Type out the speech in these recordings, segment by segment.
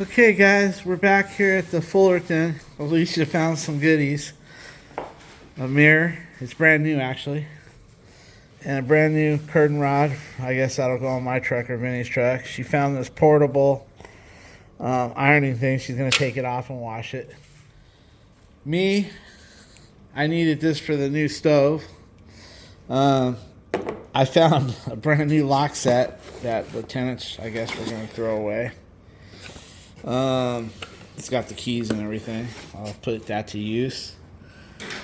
Okay, guys, we're back here at the Fullerton. Alicia found some goodies. A mirror. It's brand new, actually. And a brand new curtain rod. I guess that'll go on my truck or Vinny's truck. She found this portable ironing thing. She's going to take it off and wash it. Me, I needed this for the new stove. I found a brand new lock set that the tenants, I guess, were going to throw away. It's got the keys and everything. I'll put that to use.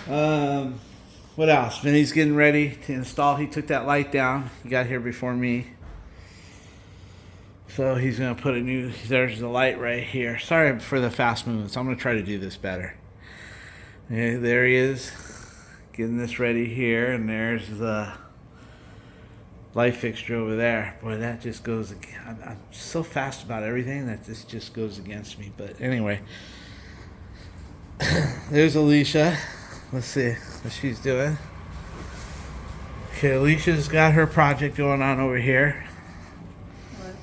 What else? Vinny's getting ready to install. He took that light down. He got here before me. So he's going to put a new, there's the light right here. Sorry for the fast movements. I'm going to try to do this better. Okay, there he is. Getting this ready here. And there's the light fixture over there. Boy, that just goes, I'm so fast about everything that this just goes against me. But anyway, there's Alicia. Let's see what she's doing. Okay, Alicia's got her project going on over here. What?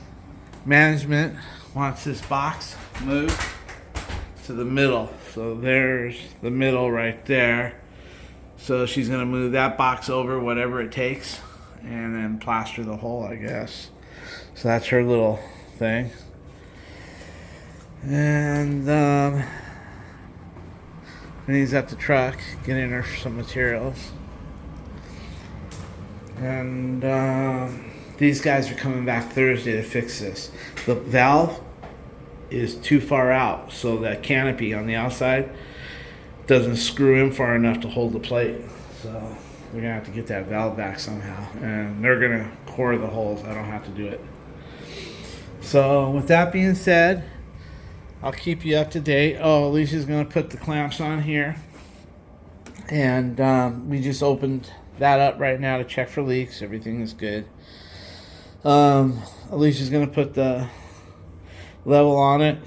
Management wants this box moved to the middle. So there's the middle right there. So she's going to move that box over, whatever it takes, and then plaster the hole, I guess. So that's her little thing. And and he's at the truck getting her some materials. And these guys are coming back Thursday to fix this. The valve is too far out, so that canopy on the outside doesn't screw in far enough to hold the plate. So we're gonna have to get that valve back somehow, and they're gonna core the holes. I don't have to do it. So with that being said, I'll keep you up to date. Oh, Alicia's gonna put the clamps on here, and we just opened that up right now to check for leaks. Everything is good. Alicia's gonna put the level on it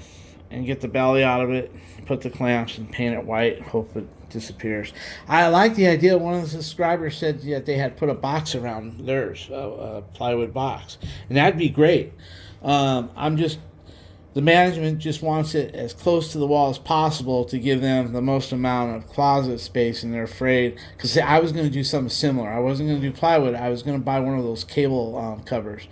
and get the belly out of it, put the clamps and paint it white. Hope it disappears. I like the idea. One of the subscribers said that they had put a box around theirs, a plywood box, and that'd be great. The management just wants it as close to the wall as possible to give them the most amount of closet space, and they're afraid, because I was going to do something similar. I wasn't going to do plywood. I was going to buy one of those cable covers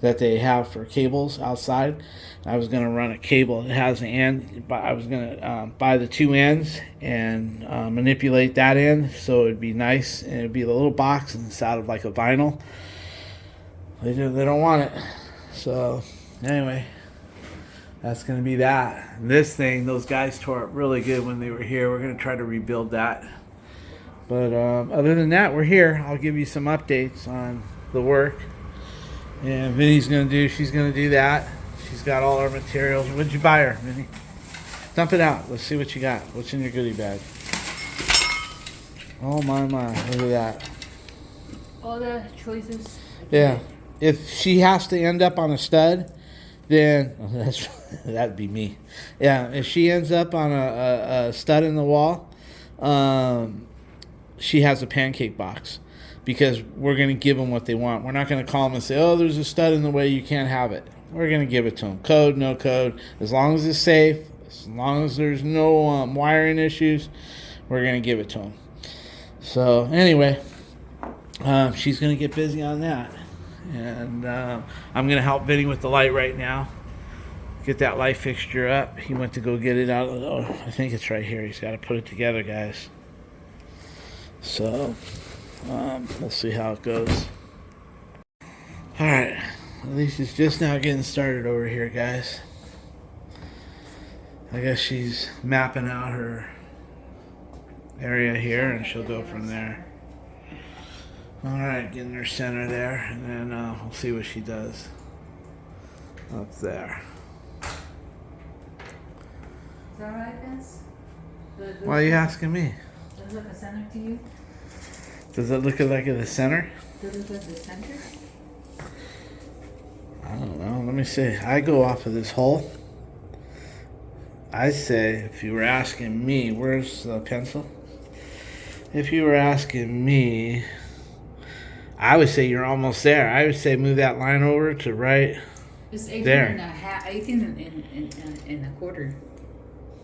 that they have for cables outside. I was going to run a cable. It has an end. I was going to buy the two ends and manipulate that end so it would be nice, and it would be a little box inside of like a vinyl. They don't want it. So anyway, that's going to be that. And this thing, those guys tore it really good when they were here. We're going to try to rebuild that. But other than that, we're here. I'll give you some updates on the work. And Vinny's going to do, she's going to do that. She's got all our materials. What'd you buy her, Vinny? Dump it out. Let's see what you got. What's in your goodie bag? Oh, my. Look at that. All the choices. Yeah. If she has to end up on a stud, then that'd be me. Yeah, if she ends up on a stud in the wall, she has a pancake box, because we're going to give them what they want. We're not going to call them and say, oh, there's a stud in the way, you can't have it. We're going to give it to them. Code, no code. As long as it's safe, as long as there's no wiring issues, we're going to give it to them. So anyway, she's going to get busy on that. And I'm going to help Vinny with the light right now. Get that light fixture up. He went to go get it out. Oh, I think it's right here. He's got to put it together, guys. So we'll see how it goes. All right. Alicia's just now getting started over here, guys. I guess she's mapping out her area here, and she'll go from there. All right, getting her center there, and then we'll see what she does up there. Is that right, Vince? Why are you asking me? Does it look a center to you? Does it look like the center? Does it look the center? I don't know. Let me see. I go off of this hole. I say, if you were asking me, where's the pencil? If you were asking me, I would say you're almost there. I would say move that line over to right It's 18 There. and a half, 18 and a quarter.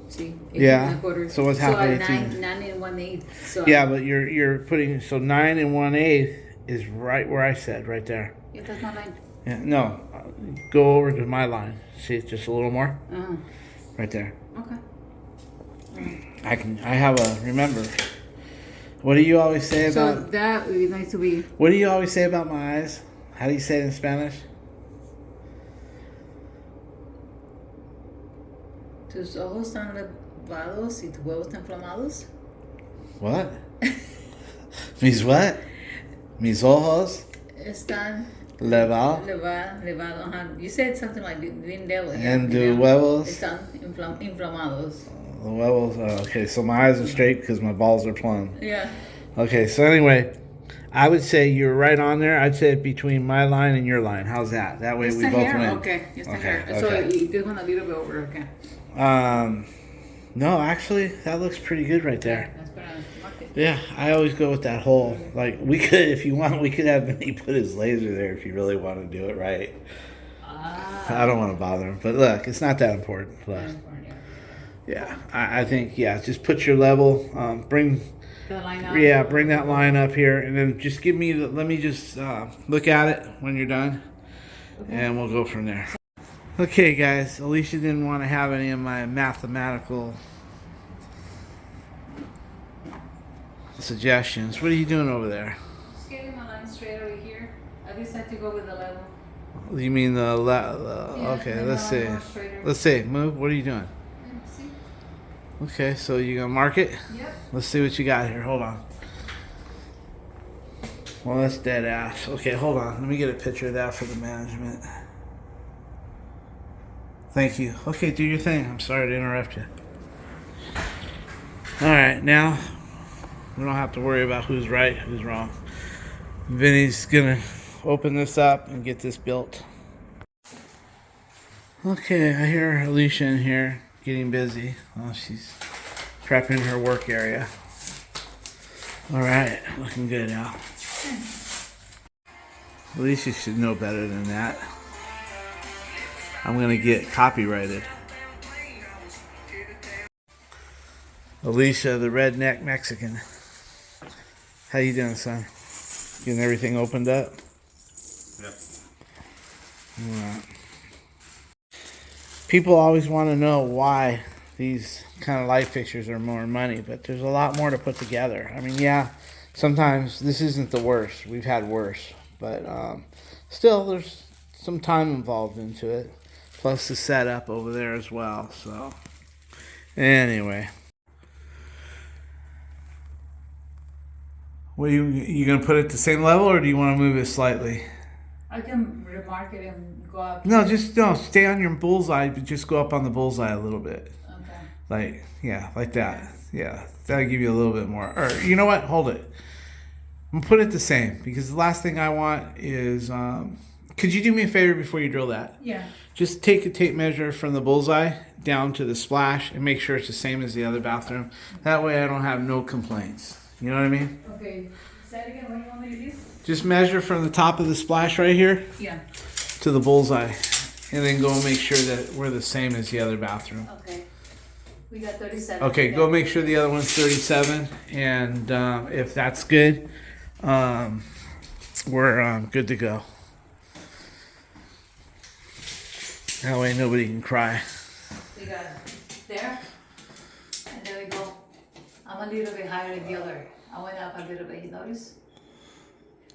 See? 18 Yeah. and a quarter. So what's halfway So between? 9 and 1/8. So Yeah, but you're putting, so 9 and 1/8 is right where I said, right there. Yeah, that's not 9. Yeah, no, go over to my line. See, it's just a little more. Uh-huh. Right there. Okay. I have a, remember, what do you always say So about, that would be nice to be. what do you always say about my eyes? How do you say it in Spanish? Tus ojos están levados y tus huevos están inflamados. What? Mis what? Mis ojos Están levado levado. You said something like being devil. and the huevos. Están inflamados. The huevos. Okay, so my eyes are straight because my balls are plumb. Yeah. Okay, so anyway, I would say you're right on there. I'd say between my line and your line. How's that? That way Just we the both hair? win. Okay. Just the Okay, hair. So okay. you did one a little bit over. Okay. No, actually, that looks pretty good right there. That's what I marked it. Yeah, I always go with that hole. Like, we could, if you want, we could have Vinny put his laser there if you really want to do it right. I don't want to bother him. But look, it's not that important. Look. Yeah, I think, yeah, just put your level, bring, The line out. yeah, bring that line up here, and then just give me, let me just look at it when you're done, and we'll go from there. Okay, guys, Alicia didn't want to have any of my mathematical suggestions. What are you doing over there? Just getting my line straight over here. I decided to go with the level. You mean the Yeah, okay, the let's see. line goes straighter. Let's see, move, what are you doing? Yeah, see? Okay, so you gonna mark it? Yep. Let's see what you got here. Hold on. Well, that's dead ass. Okay, hold on. Let me get a picture of that for the management. Thank you. Okay, do your thing. I'm sorry to interrupt you. All right, now we don't have to worry about who's right, who's wrong. Vinny's gonna open this up and get this built. Okay, I hear Alicia in here getting busy. Oh, she's prepping her work area. All right, looking good now. Alicia should know better than that. I'm gonna get copyrighted. Alicia, the redneck Mexican. How you doing, son? Getting everything opened up? Yep. All right. People always want to know why these kind of light fixtures are more money, but there's a lot more to put together. I mean, yeah, sometimes this isn't the worst. We've had worse, but still, there's some time involved into it. Plus the setup over there as well. So, anyway. What you gonna put it the same level, or do you want to move it slightly? I can remark it and go up. No, just don't stay on your bullseye, but just go up on the bullseye a little bit. Okay. Like, yeah, like that. Yeah, that'll give you a little bit more. Or, you know what? Hold it. I'm gonna put it the same, because the last thing I want is, could you do me a favor before you drill that? Yeah. Just take a tape measure from the bullseye down to the splash and make sure it's the same as the other bathroom. That way I don't have no complaints. You know what I mean? Okay. Say it again. What do you want me to do? Just measure from the top of the splash right here Yeah. to the bullseye, and then go and make sure that we're the same as the other bathroom. Okay. We got 37. Okay, go make sure the other one's 37, and if that's good, we're good to go. That way nobody can cry. We got there. And there we go. I'm a little bit higher than the other. I went up a little bit. You notice?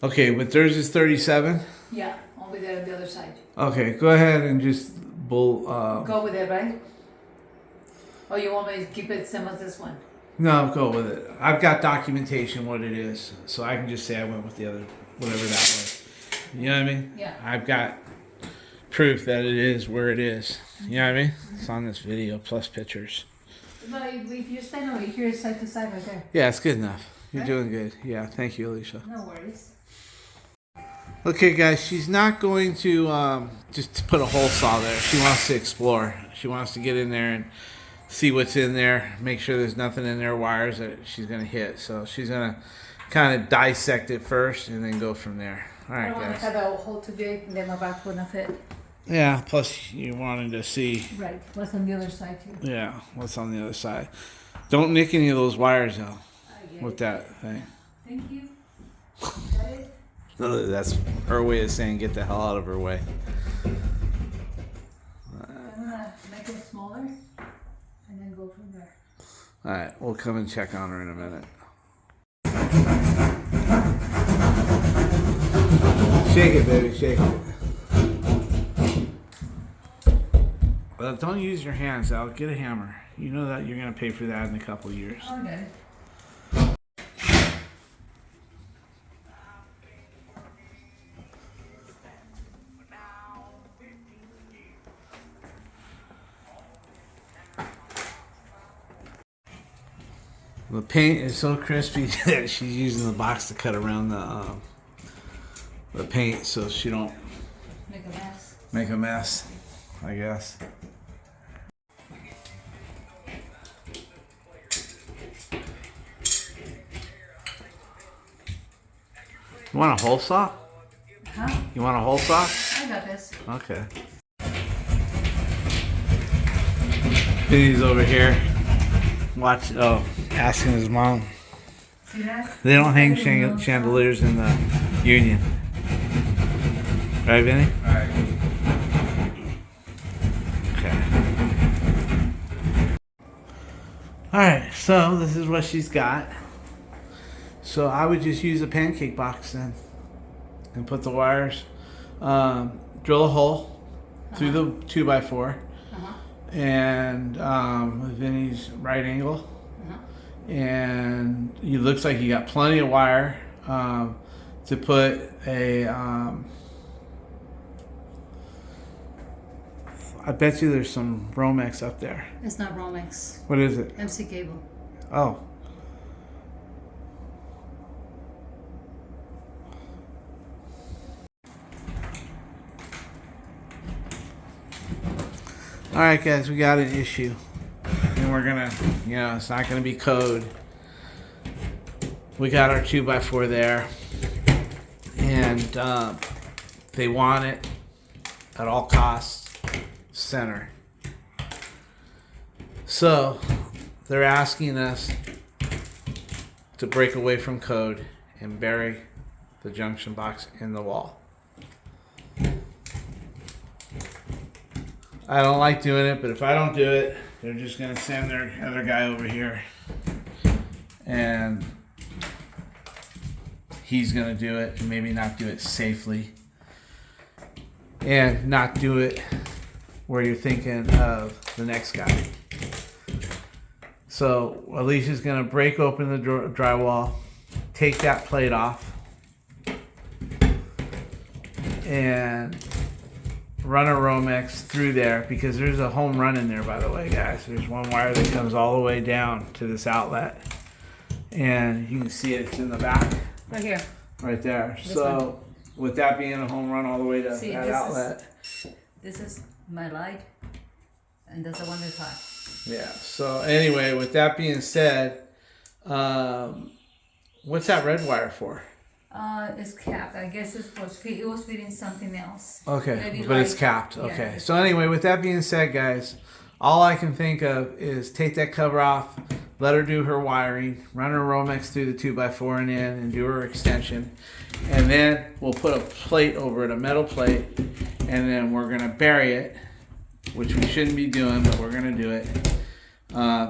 Okay, but theirs is 37. Yeah. I'll be there on the other side. Okay, go ahead and just Go with it, right? Or you want me to keep it same as this one? No, go with it. I've got documentation what it is, so I can just say I went with the other, whatever that was. You know what I mean? Yeah. I've got proof that it is where it is. You know what I mean? It's on this video plus pictures. But if you stand over here, side to side, right there. Yeah, it's good enough. You're Right? doing good. Yeah, thank you, Alicia. No worries. Okay, guys, she's not going to just put a hole saw there. She wants to explore. She wants to get in there and see what's in there, make sure there's nothing in there, wires that she's going to hit. So she's going to kind of dissect it first and then go from there. All I right, don't want guys. to have a hole too big and then my back wouldn't fit. Yeah, plus you wanted to see. Right. What's on the other side too? Yeah, what's on the other side. Don't nick any of those wires though I get with it. that thing. Thank you. That is. No, that's her way of saying get the hell out of her way. I'm gonna make it smaller and then go from there. Alright, we'll come and check on her in a minute. Shake it, baby, shake it. Well, don't use your hands, Al. Get a hammer. You know that you're going to pay for that in a couple of years. Okay. The paint is so crispy that she's using the box to cut around the paint so she don't Make a mess. make a mess, I guess. You want a hole saw? Huh? You want a hole saw? I got this. Okay. Vinny's over here. Watch. Oh, asking his mom. See that? They don't hang I didn't know. chandeliers in the union. Right, Vinny? Alright. Okay. Alright, so this is what she's got. So I would just use a pancake box then. And put the wires. Drill a hole through the 2x4. Uh-huh. And with Vinny's right angle. Uh-huh. And it looks like you got plenty of wire to put a I bet you there's some Romex up there. It's not Romex. What is it? MC cable. Oh. Alright guys, we got an issue. And we're gonna, it's not gonna be code. We got our 2x4 there. And they want it at all costs center. So they're asking us to break away from code and bury the junction box in the wall. I don't like doing it, but if I don't do it, they're just going to send their other guy over here. And he's going to do it and maybe not do it safely. And not do it where you're thinking of the next guy. So Alicia's going to break open the drywall, take that plate off, and run a Romex through there, because there's a home run in there, by the way, guys. There's one wire that comes all the way down to this outlet. And you can see it's in the back. Right here. Right there. This So with that being a home run all the way to See, that this outlet. This is my light, and that's the one that's hot. Yeah. So anyway, with that being said, what's that red wire for? It's capped. I guess it was feeding something else. Okay, Maybe but it's like- capped. yeah, Okay. it's So anyway, with that being said, guys, all I can think of is take that cover off, let her do her wiring, run her Romex through the 2x4 and in, and do her extension, and then we'll put a plate over it, a metal plate, and then we're gonna bury it, which we shouldn't be doing, but we're gonna do it.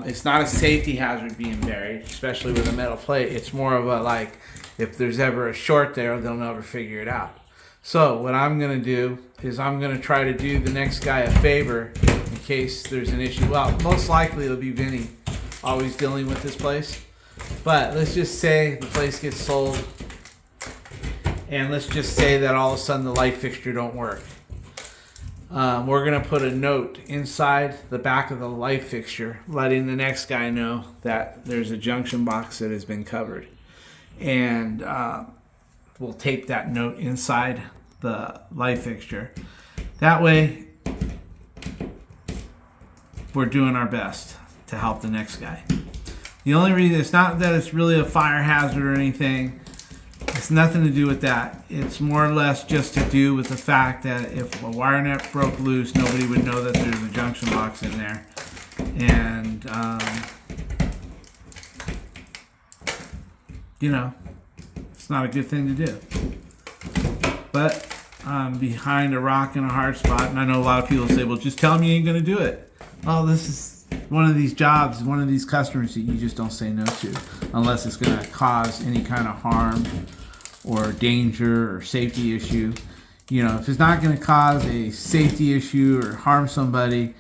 It's not a safety hazard being buried, especially with a metal plate. It's more of a, like, if there's ever a short there, they'll never figure it out. So what I'm going to do is I'm going to try to do the next guy a favor in case there's an issue. Well, most likely it'll be Vinny always dealing with this place. But let's just say the place gets sold, and let's just say that all of a sudden the light fixture don't work. We're going to put a note inside the back of the light fixture letting the next guy know that there's a junction box that has been covered. And we'll tape that note inside the light fixture. That way, we're doing our best to help the next guy. The only reason, it's not that it's really a fire hazard or anything, It's nothing to do with that. It's more or less just to do with the fact that if a wire nut broke loose, nobody would know that there's a junction box in there. And, you know, it's not a good thing to do. But I'm behind a rock and a hard spot, and I know a lot of people say, well, just tell me you ain't going to do it. Well, this is one of these jobs, one of these customers that you just don't say no to unless it's going to cause any kind of harm or danger or safety issue. You know, if it's not going to cause a safety issue or harm somebody,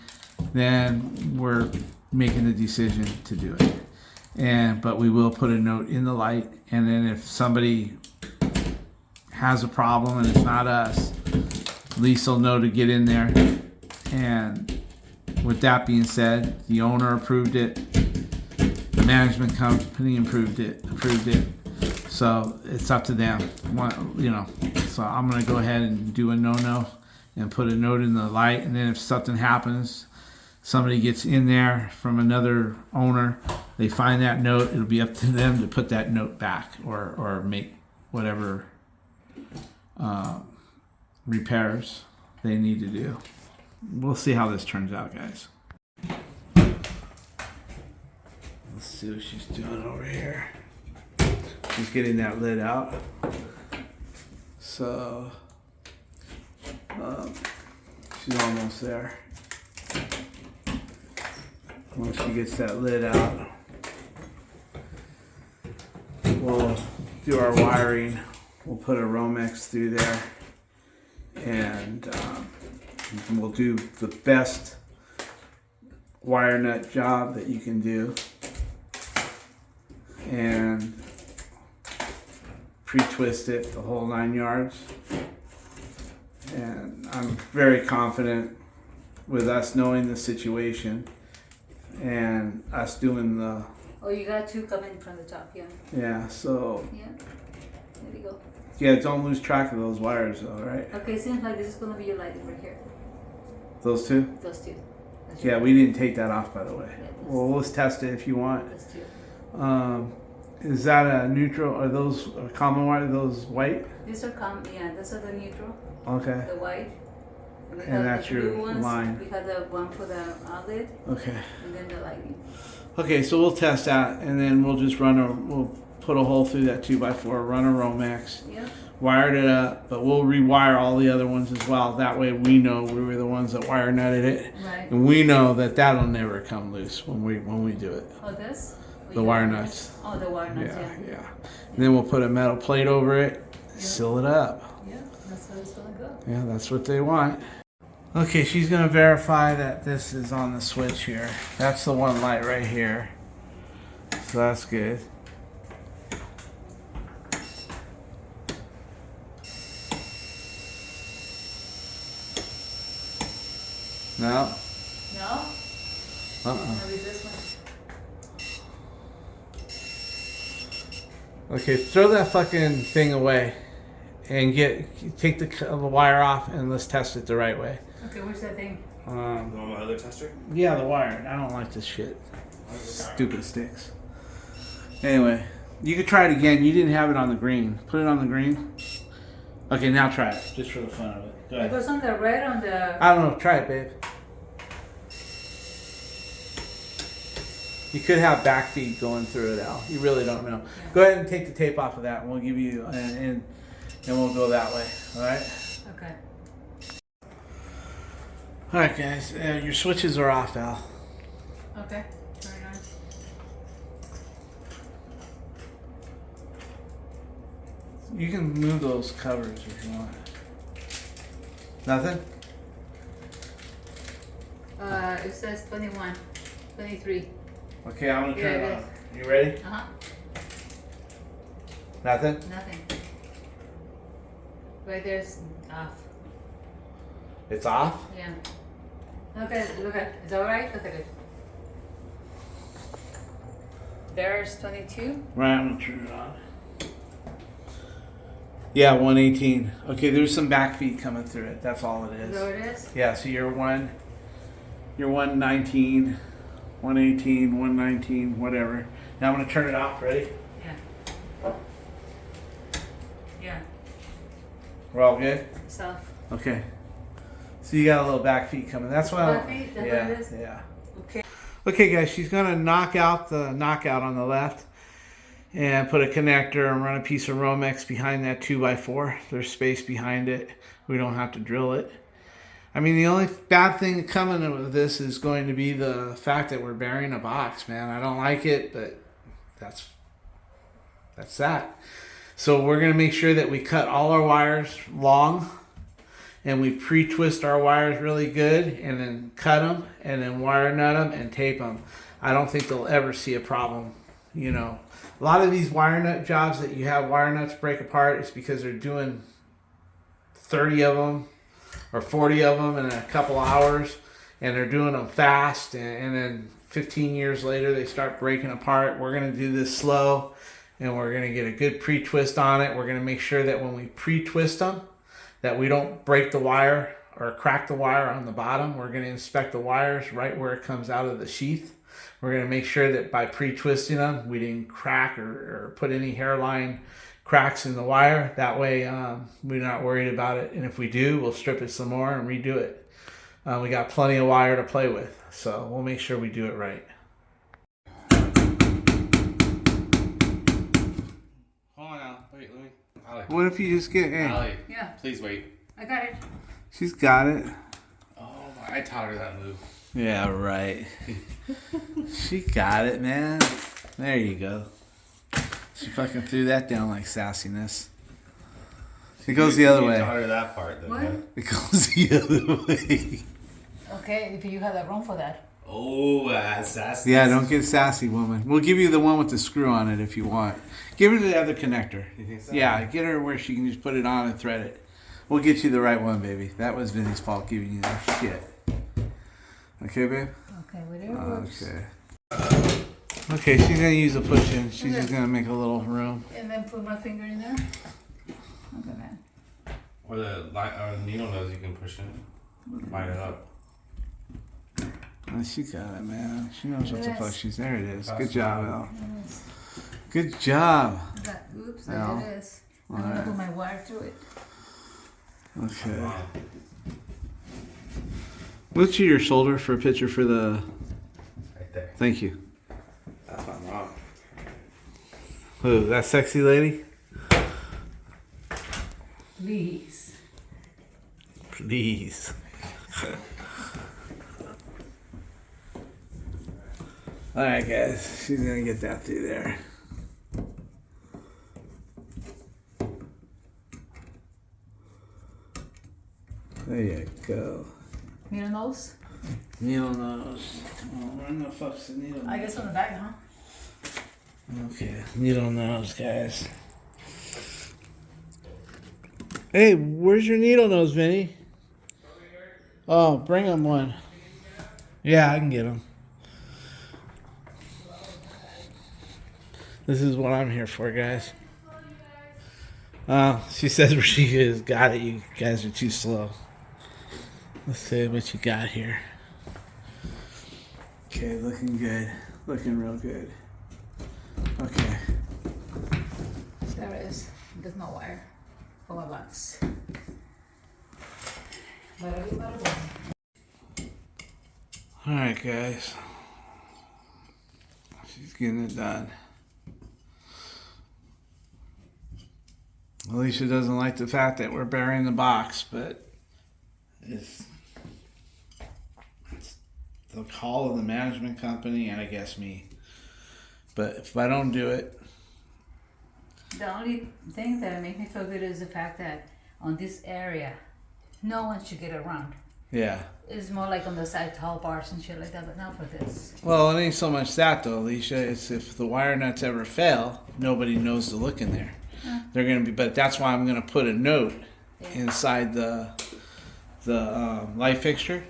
then we're making the decision to do it. But we will put a note in the light, and then if somebody has a problem and it's not us, at least they'll know to get in there. And with that being said, the owner approved it, the management company approved it. So it's up to them, you know. So I'm gonna go ahead and do a no-no and put a note in the light, and then if something happens, somebody gets in there from another owner, they find that note, it'll be up to them to put that note back or make whatever repairs they need to do. We'll see how this turns out, guys. Let's see what she's doing over here. She's getting that lid out. So, she's almost there. Once she gets that lid out, we'll do our wiring. We'll put a Romex through there, and we'll do the best wire nut job that you can do, and pre-twist it the whole 9 yards. And I'm very confident with us knowing the situation and us doing the... Oh, you got two coming from the top, yeah. Yeah, so... Yeah, there we go. Yeah, don't lose track of those wires though, right? Okay, seems like this is going to be your lighting right here. Those two? Those two. Yeah, we didn't take that off, by the way. Yeah, Well, let's test it if you want. those two. Is that a neutral? Are those a common wire? Are those white? These are yeah, those are the neutral, Okay. the white. We And have that's the your blue ones. line. We have the one for the outlet, Okay. and then the lighting. Okay, so we'll test that, and then we'll just we'll put a hole through that 2x4, run a Romex, Yeah. wired it up, but we'll rewire all the other ones as well. That way we know we were the ones that wire nutted it, Right. and we know that that'll never come loose when we do it. Oh, this? The wire nuts. Oh, the wire nuts, Yeah, yeah. yeah. And then we'll put a metal plate over it, seal it up. Yeah, that's how it's gonna go. Yeah, that's what they want. Okay, she's gonna verify that this is on the switch here. That's the one light right here. So that's good. No? No? Uh-uh. Maybe this one. Okay, throw that fucking thing away and take the wire off and let's test it the right way. Okay, where's that thing? You want my other tester? Yeah, the wire. I don't like this shit. Stupid sticks. Anyway, you could try it again. You didn't have it on the green. Put it on the green. Okay, now try it, just for the fun of it. Go It ahead. goes on the red on the... I don't know. Try it, babe. You could have back feed going through it, Al. You really don't know. Yeah. Go ahead and take the tape off of that, and we'll give you and we'll go that way. All right. Okay. All right, guys. Your switches are off, Al. Okay. Turn it on. You can move those covers if you want. Nothing? It says 21, 23. Okay, I'm gonna turn Yeah, it it on. You ready? Uh-huh. Nothing? Nothing. Right there's off. It's off? Yeah. Okay, look at, is that alright? Look at it. There's 22. Right, I'm gonna turn it on. Yeah, 118. Okay, there's some back feed coming through it. That's all it Is is. that what it is? Yeah, so you're 119, 118, 119, whatever. Now I'm gonna turn it off. Ready? Yeah. We're all good? So, Okay. So you got a little back feet coming. That's what back feet? That's what it is? Yeah. okay. Okay, guys, she's going to knock out the knockout on the left and put a connector and run a piece of Romex behind that 2x4. There's space behind it. We don't have to drill it. I mean, the only bad thing coming with this is going to be the fact that we're burying a box, man. I don't like it, but that's that. So we're going to make sure that we cut all our wires long and we pre-twist our wires really good and then cut them and then wire nut them and tape them. I don't think they'll ever see a problem. You know, a lot of these wire nut jobs that you have wire nuts break apart is because they're doing 30 of them or 40 of them in a couple hours, and they're doing them fast, and then 15 years later they start breaking apart. We're going to do this slow, and we're going to get a good pre-twist on it. We're going to make sure that when we pre-twist them, that we don't break the wire or crack the wire on the bottom. We're going to inspect the wires right where it comes out of the sheath. We're going to make sure that by pre-twisting them, we didn't crack or put any hairline cracks in the wire. That way we're not worried about it, and if we do, we'll strip it some more and redo it. We got plenty of wire to play with, so we'll make sure we do it right. Hold on now. Wait, let me. Ali. What if you just get in? Ali, Yeah, please wait. I got it. She's got it. Oh, I taught her that move. Yeah, right. She got it, man. There you go. She fucking threw that down like sassiness. It goes the other You way. taught her that part, then. What? Yeah. It goes the other way. Okay, if you have that room for that. Oh, that's sassy. Yeah, don't get sassy, woman. We'll give you the one with the screw on it if you want. Give her the other connector. You think so? Yeah, get her where she can just put it on and thread it. We'll get you the right one, baby. That was Vinny's fault giving you that shit. Okay, babe? Okay, whatever works. Okay. Okay, she's going to use a push-in. She's just going to make a little room. And then put my finger in there. Okay, man. Or the needle nose you can push in. Line it up. Oh, she got it, man. She knows what the fuck she's... There it is. Good job, Al. Yes. Good job. Oops, Al. there it is. I'm going to put my wire through it. Okay. Wow. Look to your shoulder for a picture for the... Right there. Thank you. That's not wrong. Who, that sexy lady? Please. Please. Alright, guys. She's going to get that through there. There you go. Needle nose? Needle nose. Oh, where in the fuck's the needle nose? I guess on the back, huh? Okay, needle nose, guys. Hey, where's your needle nose, Vinny? Oh, bring him one. Yeah, I can get him. This is what I'm here for, guys. She says where she is. Got it. You guys are too slow. Let's see what you got here. Okay, looking good. Looking real good. Okay. There it is. There's no wire for my box. Alright, guys. She's getting it done. Alicia doesn't like the fact that we're burying the box, but it's the call of the management company and I guess me. But if I don't do it, The only thing that makes me feel good is the fact that on this area, no one should get around. yeah. It's more like on the side tall bars and shit like that, but not for this. Well, it ain't so much that though, Alicia. It's if the wire nuts ever fail, nobody knows to look in there. They're gonna be, but that's why I'm gonna put a note inside the light fixture.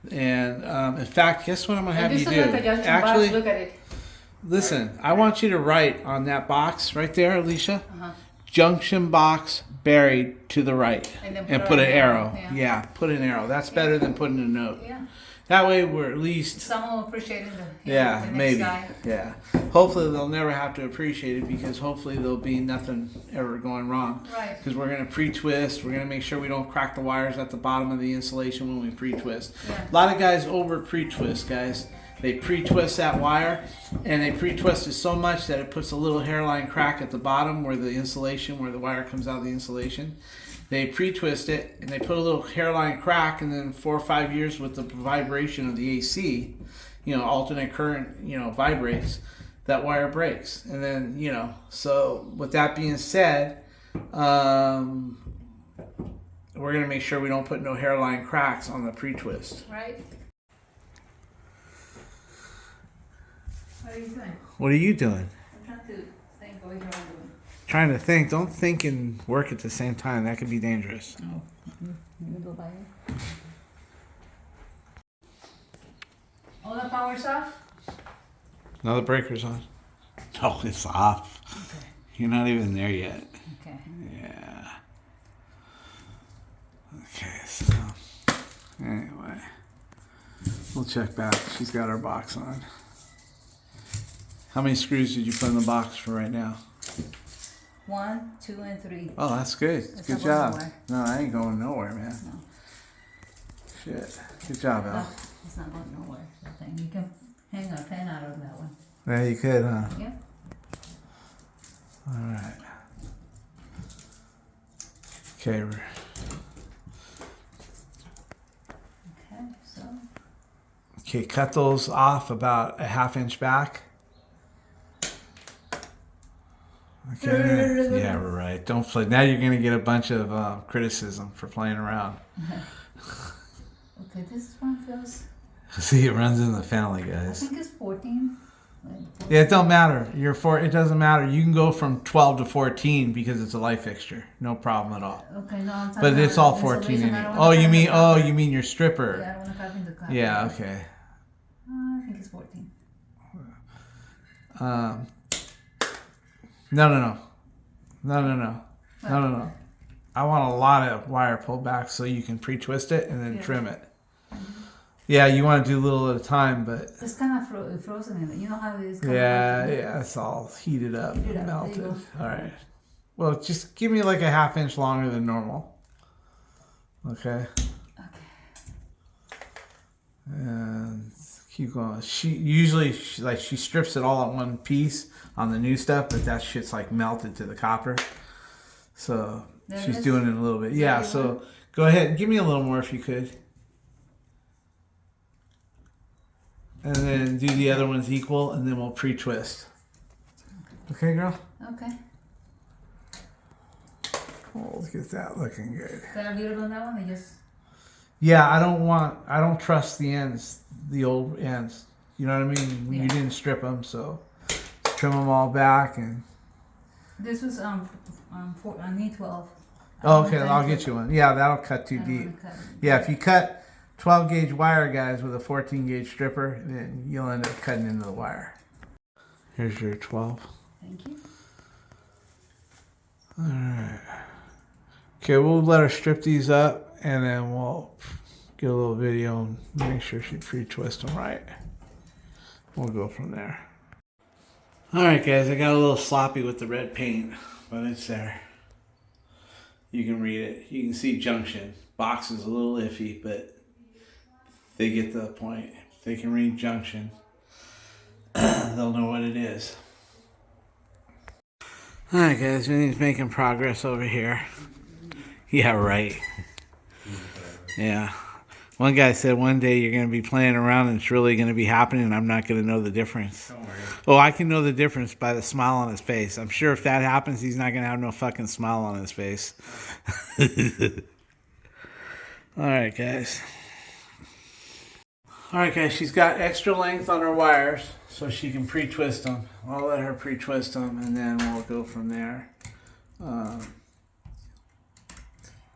And in fact, guess what I'm gonna have you do? Actually, look at it. listen. I want you to write on that box right there, Alicia. Uh-huh. Junction box buried to the right, And then and put put an an arrow. arrow, Yeah, put an arrow. That's better than putting a note. Yeah. That way we're at least... Someone will appreciate it. Yeah, the next maybe. guy. Yeah. Hopefully they'll never have to appreciate it because hopefully there'll be nothing ever going wrong. Right. Because we're going to pre-twist. We're going to make sure we don't crack the wires at the bottom of the insulation when we pre-twist. Yeah. A lot of guys over pre-twist, guys. They pre-twist that wire and they pre-twist it so much that it puts a little hairline crack at the bottom where the insulation, where the wire comes out of the insulation. They pre-twist it and they put a little hairline crack, and then 4 or 5 years with the vibration of the AC, alternate current, vibrates, that wire breaks. And then, so with that being said, we're going to make sure we don't put no hairline cracks on the pre-twist. Right. What are you doing? What are you doing? I'm trying to think what you're doing. Trying to think. Don't think and work at the same time. That could be dangerous. Oh, you go by it. All the power's off? No, the breaker's on. Oh, it's off. Okay. You're not even there yet. Okay. Yeah. Okay, so anyway, we'll check back. She's got her box on. How many screws did you put in the box for right now? 1, 2, and 3. Oh, that's good. It's Good not going job. nowhere. No, I ain't going nowhere, man. No. Shit. Good job, Al. No, it's not going nowhere. That thing. You can hang a pen out of that one. Yeah, you could, huh? Yeah. All right. Okay. Okay. So. Okay, cut those off about a 1/2 inch back. Okay. Yeah, right. Don't play. Now you're gonna get a bunch of criticism for playing around. Okay, this one feels. See, it runs in the family, I guys. think it's 14. Yeah, it don't matter. It doesn't matter. You can go from 12 to 14 because it's a light fixture. No problem at all. Okay, no, I'm talking But it's about all the 14 insulation. I anyway. don't wanna cut in the copper. You mean your stripper? Yeah, I don't want to cut in the copper. Yeah, okay. I think it's 14. No. I want a lot of wire pulled back so you can pre-twist it and then Yeah. trim it. Yeah, you want to do a little at a time, but It's kind of frozen in it. You know how it is? yeah, it's all heated up Heated and up, there you melted. All right. Well, just give me like a 1/2 inch longer than normal. Okay. Okay. And keep going. She strips it all at one piece on the new stuff, but that shit's like melted to the copper. So There she's it is? doing it a little bit. Is Yeah. that So one? go ahead and give me a little more if you could. And then do the other ones equal, and then we'll pre-twist. Okay, girl? Okay. Cool. Let's get that looking good. Got a little on that one? Or just. Yeah, I don't trust the ends, the old ends. You know what I mean? Yeah. You didn't strip them, so trim them all back and. This was I need 12. Oh, okay, I'll get you one. Yeah, that'll cut too deep. Yeah, if you cut 12 gauge wire, guys, with a 14 gauge stripper, then you'll end up cutting into the wire. Here's your 12. Thank you. All right. Okay, we'll let her strip these up, and then we'll get a little video and make sure she pre-twist them right. We'll go from there. All right, guys, I got a little sloppy with the red paint, but it's there. You can read it. You can see junction. Box is a little iffy, but they get the point. If they can read junction, they'll know what it is. All right, guys, Vinny's making progress over here. Yeah, right. Yeah. One guy said one day you're going to be playing around and it's really going to be happening and I'm not going to know the difference. Don't worry. Oh, I can know the difference by the smile on his face. I'm sure if that happens, he's not going to have no fucking smile on his face. All right, guys. All right, guys, she's got extra length on her wires so she can pre-twist them. I'll let her pre-twist them and then we'll go from there.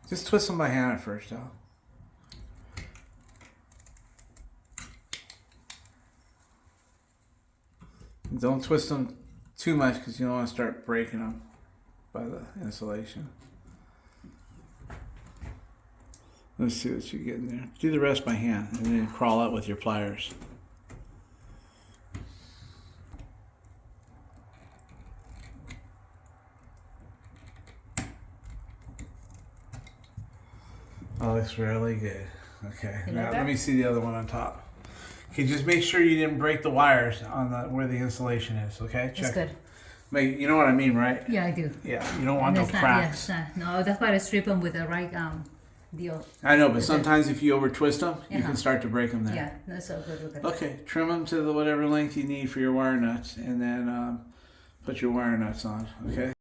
Just twist them by hand at first, though. Don't twist them too much because you don't want to start breaking them by the insulation. Let's see what you get in there. Do the rest by hand and then crawl out with your pliers. Oh, looks really good. Okay, now let me see the other one on top. Okay, just make sure you didn't break the wires on the where the insulation is. Okay, check. That's good. Make, you know what I mean, right? Yeah, I do. Yeah, you don't want no cracks. No, that's why I strip them with the right deal. I know, but sometimes if you over twist them, you can start to break them there. Yeah, that's so good with it. Okay, trim them to the whatever length you need for your wire nuts, and then put your wire nuts on. Okay.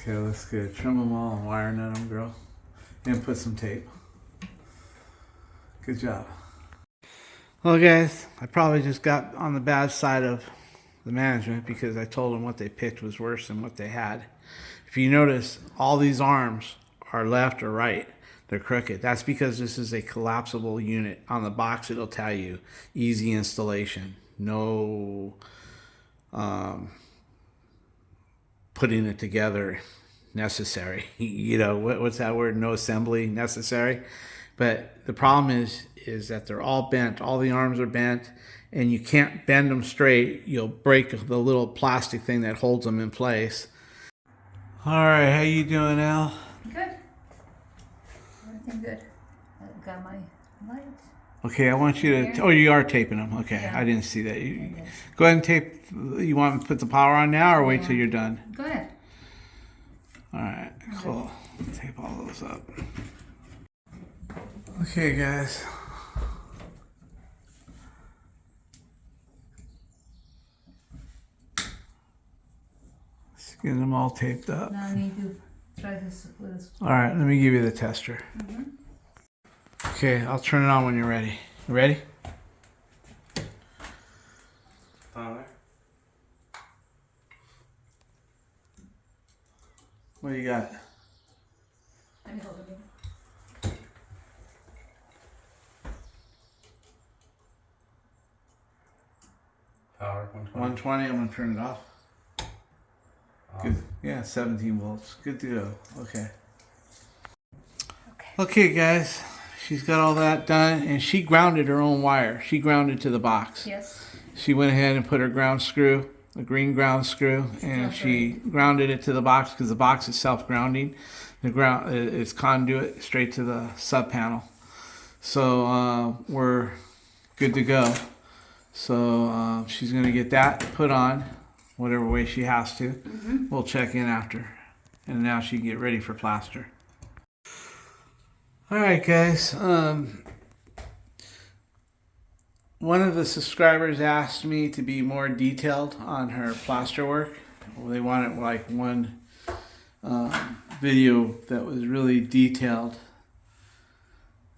Okay, that's good. Trim them all and wire nut them, girl. And put some tape. Good job. Well, guys, I probably just got on the bad side of the management because I told them what they picked was worse than what they had. If you notice, all these arms are left or right. They're crooked. That's because this is a collapsible unit. On the box, it'll tell you easy installation. No putting it together necessary. You know, what's that word? No assembly necessary. But the problem is that they're all bent. All the arms are bent, and you can't bend them straight. You'll break the little plastic thing that holds them in place. All right, how you doing, Al? Good. Everything good. I got my light. Okay, I want you to. Oh, you are taping them. Okay, yeah. I didn't see that. Go ahead and tape. You want to put the power on now, or wait till you're done? Go ahead. All right, cool. Tape all those up. Okay, guys. Let's get them all taped up. Now I need to try this with this. All right, let me give you the tester. Okay, I'll turn it on when you're ready. You ready? Power. What do you got? Let me hold it. Power 120. 120, I'm going to turn it off. Good. Yeah, 17 volts. Good to go. Okay. Okay, guys. She's got all that done, and she grounded her own wire. She grounded to the box. Yes. She went ahead and put her ground screw, a green ground screw, and she grounded it to the box because the box is self-grounding. The ground is conduit straight to the sub panel. So we're good to go. So she's going to get that put on, whatever way she has to. We'll check in after. And now she can get ready for plaster. Alright, guys. One of the subscribers asked me to be more detailed on her plaster work. They wanted like one video that was really detailed.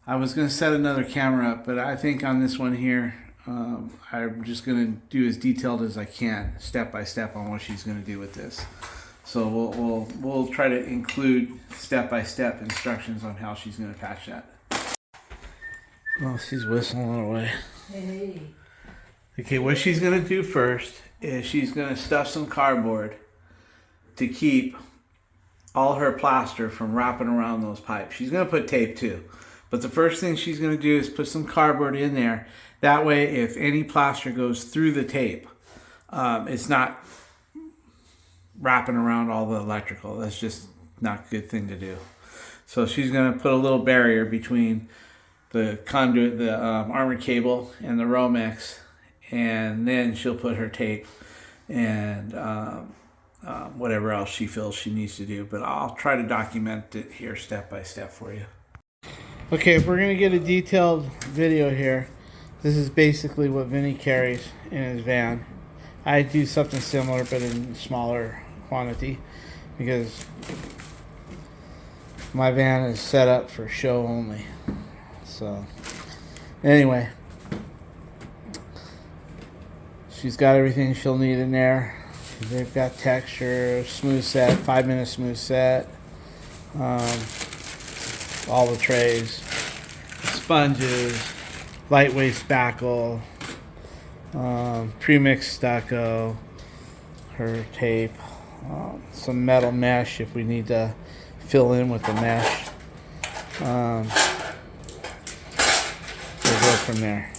I was going to set another camera up, but I think on this one here, I'm just going to do as detailed as I can, step by step, on what she's going to do with this. So we'll try to include step-by-step instructions on how she's going to patch that. Well, she's whistling away. Hey. Okay, what she's going to do first is she's going to stuff some cardboard to keep all her plaster from wrapping around those pipes. She's going to put tape too. But the first thing she's going to do is put some cardboard in there. That way, if any plaster goes through the tape, it's not wrapping around all the electrical. That's just not a good thing to do. So she's going to put a little barrier between the conduit, the armored cable, and the Romex, and then she'll put her tape and whatever else she feels she needs to do. But I'll try to document it here step by step for you. Okay, if we're going to get a detailed video here, this is basically what Vinny carries in his van. I do something similar, but in smaller quantity, because my van is set up for show only. So anyway, she's got everything she'll need in there. They've got texture, smooth set, 5-minute smooth set, all the trays, sponges, lightweight spackle, Pre-mixed stucco, her tape, some metal mesh if we need to fill in with the mesh. We'll go from there.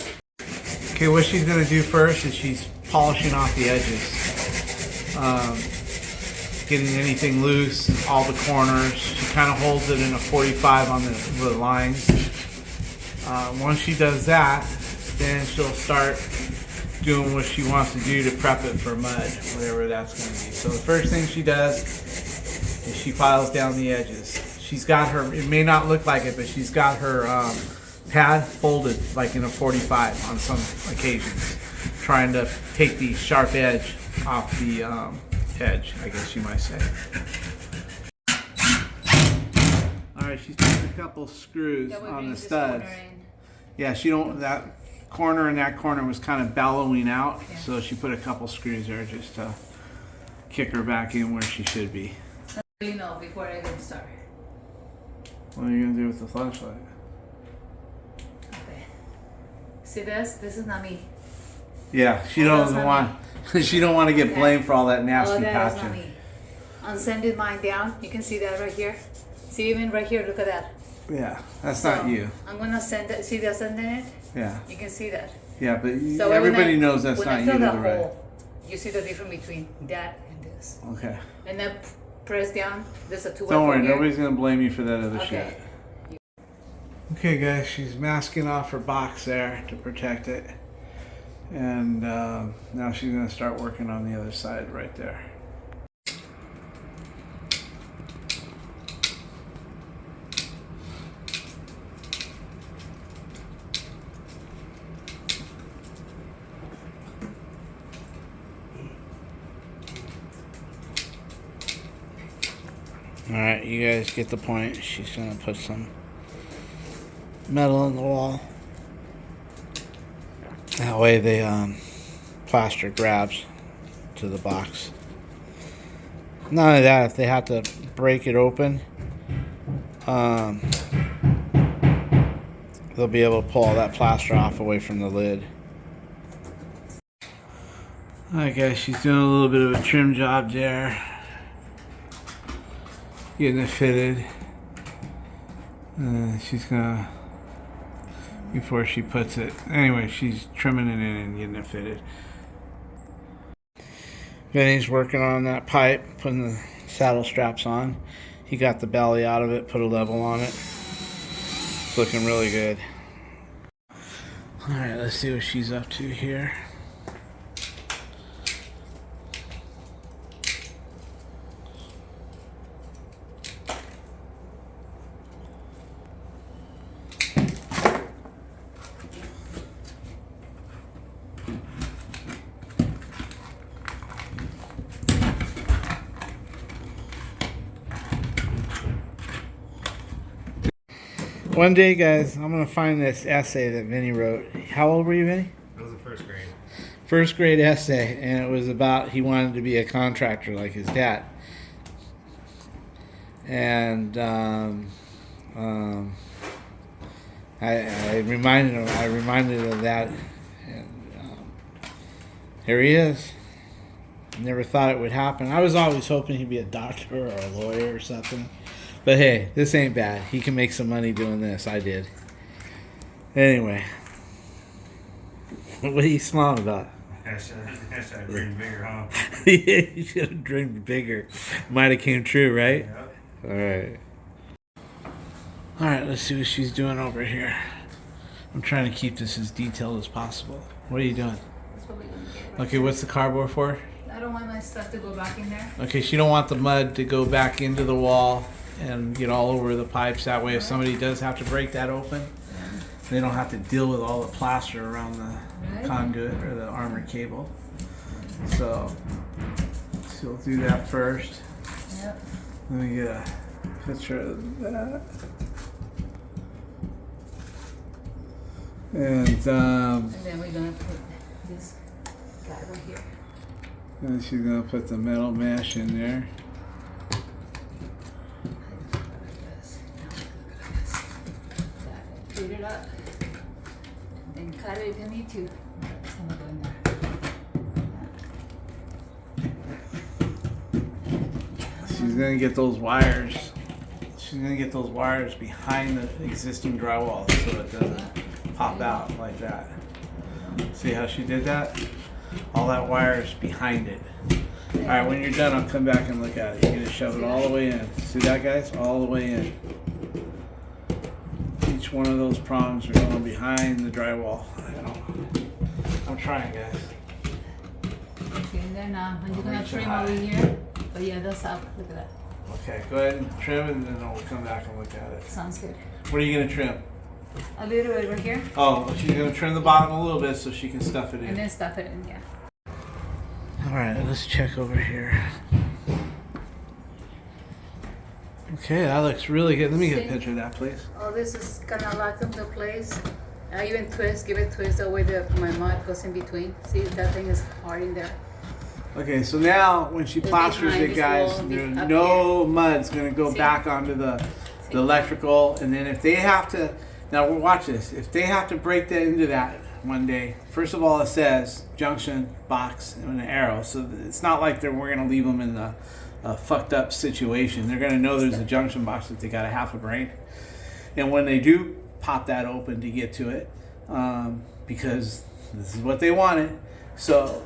Okay, what she's going to do first is she's polishing off the edges. Getting anything loose, all the corners. She kind of holds it in a 45 on the lines. Once she does that, then she'll start doing what she wants to do to prep it for mud, whatever that's going to be. So the first thing she does is she files down the edges. She's got her, it may not look like it, but she's got her pad folded like in a 45 on some occasions, trying to take the sharp edge off the edge, I guess you might say. Alright, she's putting a couple screws on the studs. Yeah, that corner and that corner was kind of bellowing out, yeah. So she put a couple screws there just to kick her back in where she should be. You know, before I get started. What are you gonna do with the flashlight? Okay. See this? This is not me. Yeah, she doesn't want. She don't want to get blamed for all that nasty patching. Is not me. I'm sending mine down. You can see that right here. See, even right here. Look at that. Yeah, that's not you. I'm gonna send it. See that sending it? Yeah. You can see that. Yeah, but everybody knows that's not you. When I fill the hole, you see the difference between that and this. Okay. And then press down. There's a 2x4 Don't worry, here. nobody's gonna blame you for that other shit. Okay, guys, she's masking off her box there to protect it, and now she's gonna start working on the other side right there. Alright, you guys get the point. She's gonna put some metal in the wall. That way the plaster grabs to the box. Not only that, if they have to break it open, they'll be able to pull all that plaster off away from the lid. Alright guys, she's doing a little bit of a trim job there. Getting it fitted. She's gonna, before she puts it, anyway, she's trimming it in and getting it fitted. Vinny's working on that pipe, putting the saddle straps on. He got the belly out of it, put a level on it. It's looking really good. Alright, let's see what she's up to here. One day, guys, I'm going to find this essay that Vinny wrote. How old were you, Vinny? It was the first grade. First grade essay, and it was about he wanted to be a contractor like his dad. And I reminded him of that. And here he is. Never thought it would happen. I was always hoping he'd be a doctor or a lawyer or something. But hey, this ain't bad. He can make some money doing this. I did. Anyway. What are you smiling about? I should have dreamed bigger, huh? Yeah, you should have dreamed bigger. Might have came true, right? Yep. Alright. Alright, let's see what she's doing over here. I'm trying to keep this as detailed as possible. What are you doing? That's what we're gonna get right Okay, what's the cardboard for? I don't want my stuff to go back in there. Okay, she don't want the mud to go back into the wall and get all over the pipes. That way if somebody does have to break that open, they don't have to deal with all the plaster around the conduit or the armored cable. So she'll do that first. Yep. Let me get a picture of that. And then we're gonna put this guy right here. and she's gonna put the metal mesh in there. Put it up and cut it if you need to. It's gonna go in there. she's gonna get those wires. She's gonna get those wires behind the existing drywall so it doesn't pop out like that. See how she did that? All that wire is behind it. All right, when you're done, I'll come back and look at it. You're gonna shove it all the way in. See that, guys? All the way in. Each one of those prongs are going behind the drywall. I know. I'm trying, guys. Okay, then I'm gonna trim over here. But yeah, that's up. Look at that. Okay, go ahead and trim, and then we'll come back and look at it. Sounds good. What are you gonna trim? A little bit right here. Oh, she's gonna trim the bottom a little bit so she can stuff it in. And then stuff it in, yeah. All right, let's check over here. Okay, that looks really good. Let me get a picture of that, please. Oh, this is gonna lock into place. I even give it twist the way that my mud goes in between. See, that thing is hard in there. Okay, so now when she plasters it, guys, no mud's gonna go back onto the electrical. And then if they have to, now watch this. If they have to break that into that one day, first of all, it says junction box and an arrow, so it's not like we're gonna leave them in the fucked up situation. They're gonna know there's a junction box that they got a half a brain, and when they do pop that open to get to it, because this is what they wanted, so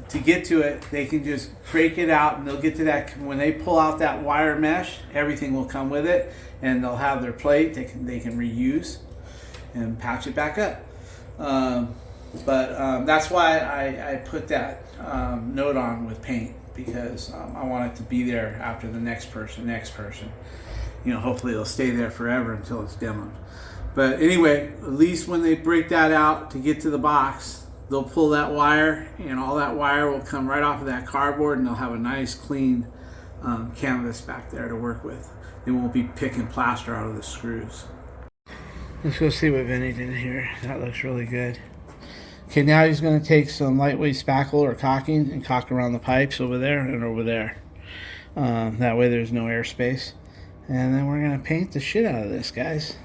to get to it, they can just break it out, and they'll get to that. When they pull out that wire mesh, everything will come with it, and they'll have their plate. They can reuse and patch it back up. But that's why I put that note on with paint, because I want it to be there after the next person. You know, hopefully it'll stay there forever until it's demoed. But anyway, at least when they break that out to get to the box, they'll pull that wire, and all that wire will come right off of that cardboard, and they'll have a nice clean canvas back there to work with. They won't be picking plaster out of the screws. Let's go see what Vinny did here. That looks really good. Okay, now he's going to take some lightweight spackle or caulking and caulk around the pipes over there and over there. That way there's no airspace. And then we're going to paint the shit out of this, guys.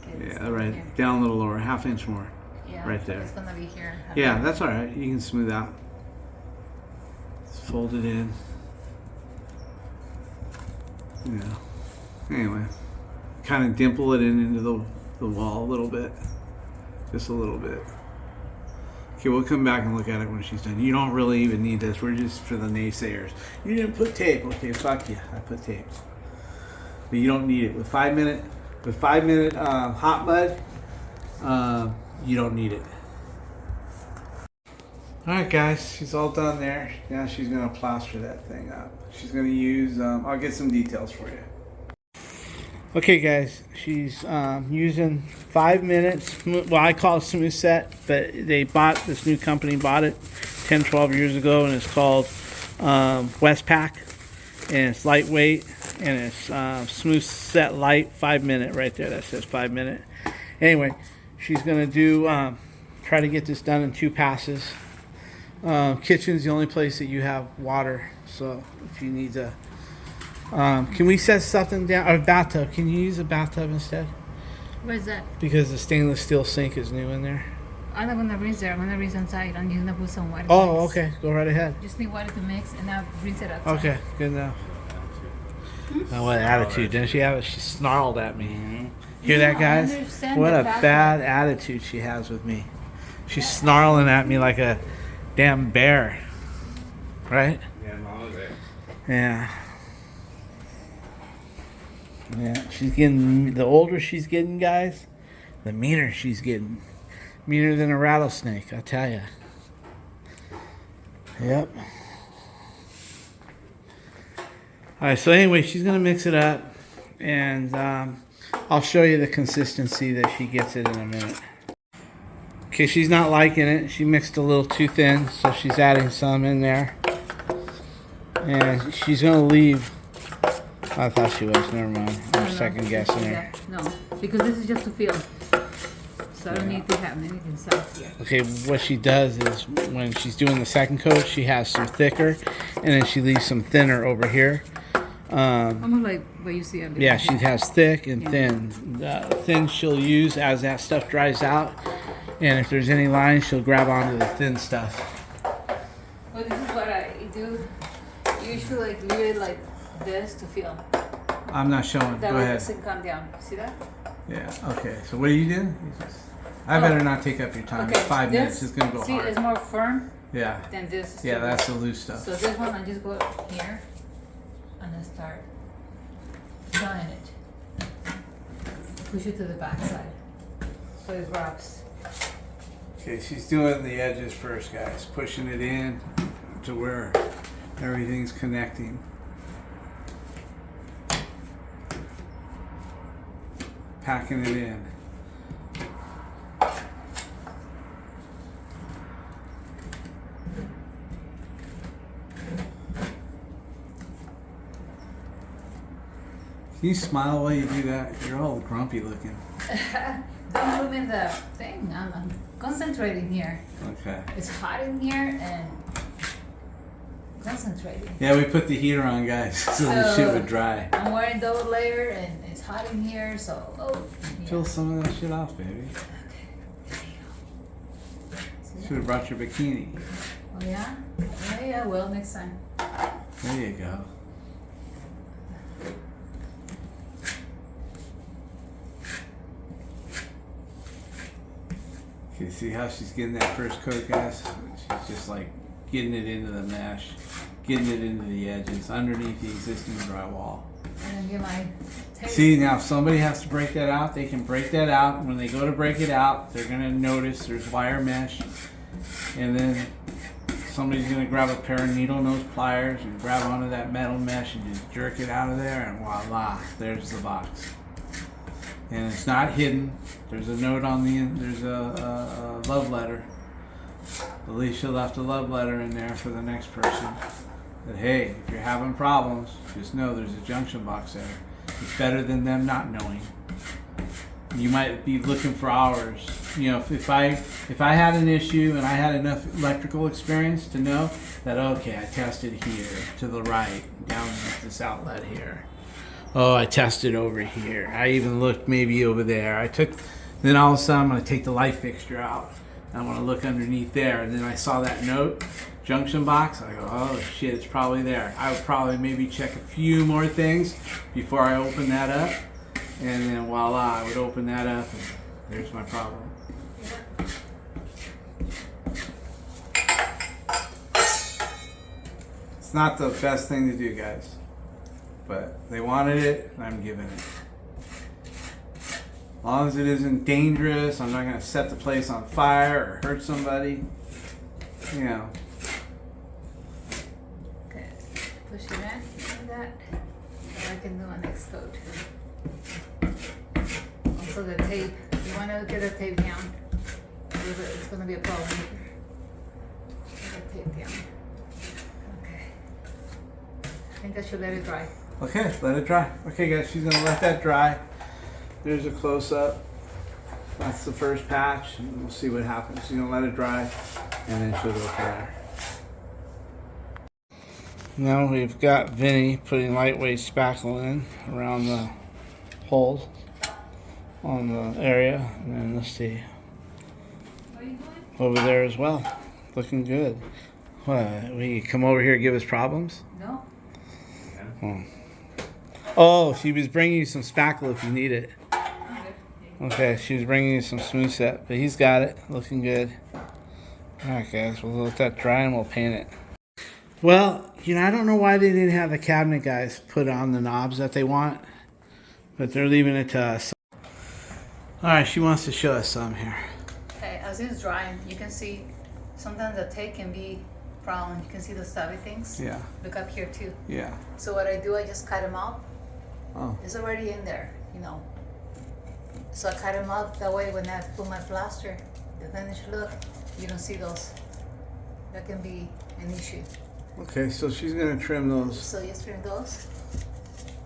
Okay, yeah, right. Here. Down a little lower, ½ inch more. Yeah, right there. It's going to be here. Yeah, that's all right. You can smooth out. Just fold it in. Yeah. Anyway, kind of dimple it into the wall a little bit. Just a little bit. Okay, we'll come back and look at it when she's done. You don't really even need this. We're just for the naysayers. You didn't put tape. Okay, fuck you. I put tape. But you don't need it. With 5 minute hot mud, you don't need it. Alright guys, she's all done there. Now she's going to plaster that thing up. She's going to use, I'll get some details for you. Okay guys, she's using 5 minutes. Well, I call it smooth set, but this new company bought it 10, 12 years ago, and it's called Westpac, and it's lightweight, and it's smooth set light. 5 minute right there, that says 5 minute. Anyway, she's gonna do try to get this done in 2 passes. Kitchen's the only place that you have water, so if you need to can we set something down, or bathtub? Can you use a bathtub instead? Where's that? Because the stainless steel sink is new in there. I'm not gonna rinse there. I'm gonna rinse inside. I'm just gonna put some water. Oh, okay. Go right ahead. Just need water to mix, and I'll rinse it outside. Okay, good enough. Oh, what attitude? Didn't she have it? She snarled at me. Hear that, guys? What a bad attitude she has with me. She's snarling at me like a damn bear. Right? Yeah, Mama's there. Yeah. Yeah, she's getting, the older she's getting, guys, the meaner she's getting. Meaner than a rattlesnake, I'll tell you. Yep. Alright, so anyway, she's going to mix it up, and I'll show you the consistency that she gets it in a minute. Okay, she's not liking it. She mixed a little too thin, so she's adding some in there. And she's going to leave. I thought she was. Never mind. I'm second guessing her. No, because this is just to feel. So I don't need to have anything soft here. Okay, what she does is when she's doing the second coat, she has some thicker, and then she leaves some thinner over here. Almost like what you see under. Yeah, she has thick and thin. Thin she'll use as that stuff dries out, and if there's any lines, she'll grab onto the thin stuff. Well, this is what I do. You should like leave it like this to feel. I'm not showing. That Go way it ahead. doesn't come down. See that? Yeah. Okay. So what are you doing? I better not take up your time. It's 5 minutes. this- It's gonna go see, hard. it's more firm Yeah. than this. Yeah, that's the loose stuff. So this one, I just go here and then start drawing it. Push it to the back side so it wraps. Okay, she's doing the edges first, guys. Pushing it in to where everything's connecting. Packing it in. Can you smile while you do that? You're all grumpy looking. Don't move in the thing. I'm concentrating here. Okay. It's hot in here and concentrating. Yeah, we put the heater on, guys, so the shit would dry. I'm wearing double layer and it's hot in here, so yeah. Peel some of that shit off, baby. Okay. See Should have brought your bikini. that? Oh yeah? Yeah, well, next time. There you go. Okay, see how she's getting that first coat, guys? She's just like getting it into the mesh, getting it into the edges, underneath the existing drywall. And then get my tape. See, now if somebody has to break that out, they can break that out. When they go to break it out, they're gonna notice there's wire mesh. And then somebody's gonna grab a pair of needle nose pliers and grab onto that metal mesh and just jerk it out of there, and voila, there's the box. And it's not hidden. There's a note on the end. There's a love letter. Alicia left a love letter in there for the next person. That hey, if you're having problems, just know there's a junction box there. It's better than them not knowing. You might be looking for hours. You know, if I had an issue and I had enough electrical experience to know that okay, I tested here to the right, down this outlet here. Oh, I tested over here. I even looked maybe over there. Then all of a sudden I'm going to take the light fixture out. I want to look underneath there. And then I saw that note, junction box. I go, oh shit, it's probably there. I would probably maybe check a few more things before I open that up. And then voila, I would open that up and there's my problem. It's not the best thing to do, guys. But they wanted it, and I'm giving it. As long as it isn't dangerous, I'm not going to set the place on fire or hurt somebody. You know. Okay. Push it in like that. So I can do my next coat. Also the tape. You want to get the tape down. It's going to be a problem. Get the tape down. Okay. I think I should let it dry. Okay, let it dry. Okay, guys, she's gonna let that dry. There's a close-up. That's the first patch, and we'll see what happens. She's gonna let it dry, and then she'll go from there. Now we've got Vinny putting lightweight spackle in around the holes on the area, and then let's see What are you doing? over there as well. Looking good. What? Will you come over here and give us problems? No? Oh. Oh, she was bringing you some spackle if you need it. Okay, she was bringing you some smooth set, but he's got it. Looking good. Alright, guys, we'll let that dry and we'll paint it. Well, you know, I don't know why they didn't have the cabinet guys put on the knobs that they want, but they're leaving it to us. Alright, she wants to show us some here. Okay, as it's drying, you can see sometimes the tape can be problem. You can see the stubby things. Yeah. Look up here too. Yeah. So what I do, I just cut them out. Oh. It's already in there, you know. So I cut them out that way when I put my plaster, the finished look, you don't see those. That can be an issue. Okay, so she's gonna trim those, So just trim those,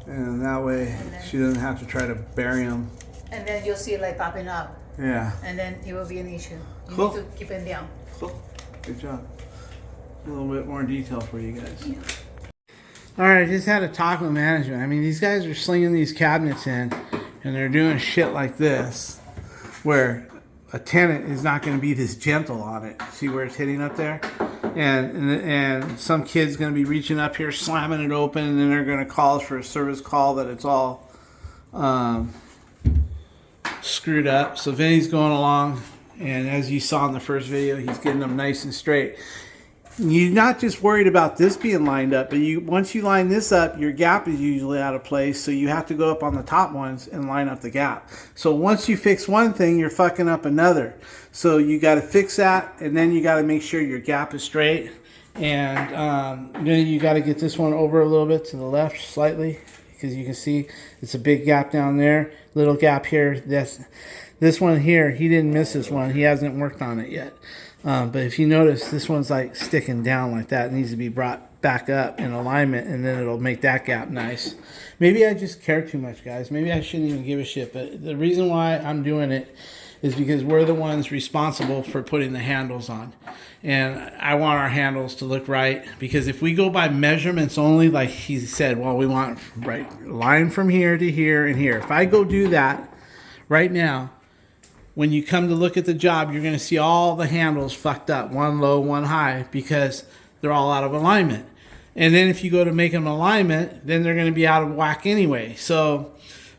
and that way she doesn't have to try to bury them. and then you'll see it like popping up, Yeah. and then it will be an issue. You Cool. need to keep it down. Cool. Good job. A little bit more detail for you guys. All right, just had a talk with management. I mean, these guys are slinging these cabinets in, and they're doing shit like this, where a tenant is not going to be this gentle on it. See where it's hitting up there? and some kid's gonna be reaching up here, slamming it open, and then they're gonna call us for a service call that it's all screwed up. So Vinny's going along, and as you saw in the first video, he's getting them nice and straight. You're not just worried about this being lined up, but once you line this up, your gap is usually out of place, so you have to go up on the top ones and line up the gap. So once you fix one thing, you're fucking up another. So you got to fix that, and then you got to make sure your gap is straight. And then you got to get this one over a little bit to the left slightly, because you can see it's a big gap down there, little gap here. This one here, he didn't miss this one. He hasn't worked on it yet. But if you notice, this one's like sticking down like that. It needs to be brought back up in alignment, and then it'll make that gap nice. Maybe I just care too much, guys. Maybe I shouldn't even give a shit. But the reason why I'm doing it is because we're the ones responsible for putting the handles on. And I want our handles to look right, because if we go by measurements only, like he said, well, we want right line from here to here and here. If I go do that right now, when you come to look at the job, you're going to see all the handles fucked up, one low, one high, because they're all out of alignment. And then if you go to make them alignment, then they're going to be out of whack anyway. So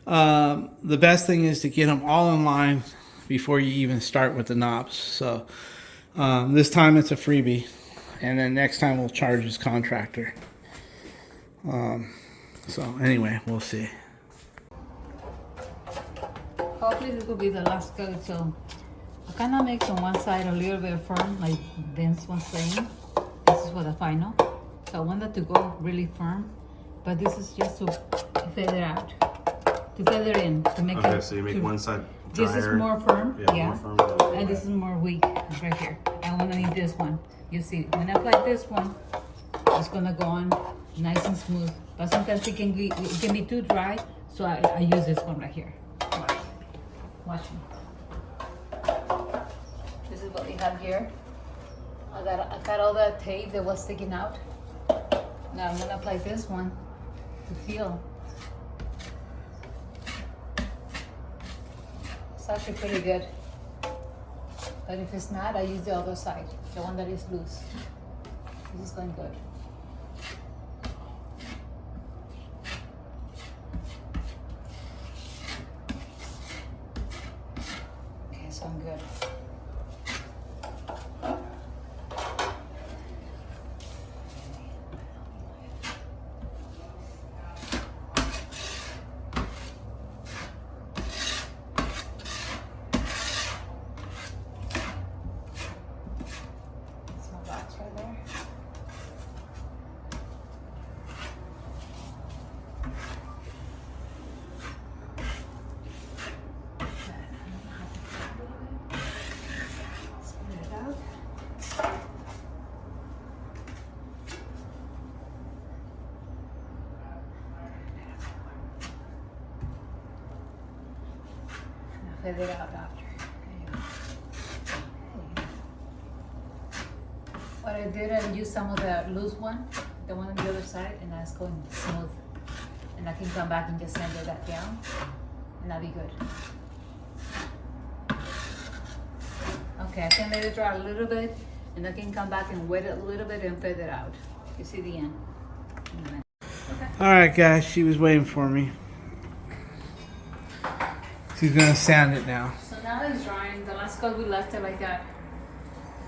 the best thing is to get them all in line before you even start with the knobs. So this time it's a freebie, and then next time we'll charge his contractor. So anyway, we'll see. Hopefully this will be the last coat. So I kind of make on one side a little bit firm, like Vince was saying. This is for the final. So I wanted to go really firm, but this is just to feather out, to feather in, to make it. Okay, so you make one side drier. This is more firm, yeah. More firm. And this is more weak right here. I want to need this one. You see, when I apply this one, it's gonna go on nice and smooth. But sometimes it can be too dry, so I use this one right here. Watch me. This is what we have here. I got all that tape that was sticking out. Now I'm gonna apply this one to feel. It's actually pretty good. But if it's not, I use the other side, the one that is loose. This is going good. Okay, so I'm good. Feather it out after. What I did, I used some of the loose one, the one on the other side, and that's going smooth. And I can come back and just sand that down, and that'll be good. Okay, I can let it dry a little bit, and I can come back and wet it a little bit and feather it out. You see the end. Okay. All right, guys, she was waiting for me. She's gonna sand it now. So now it's drying. The last coat we left it like that.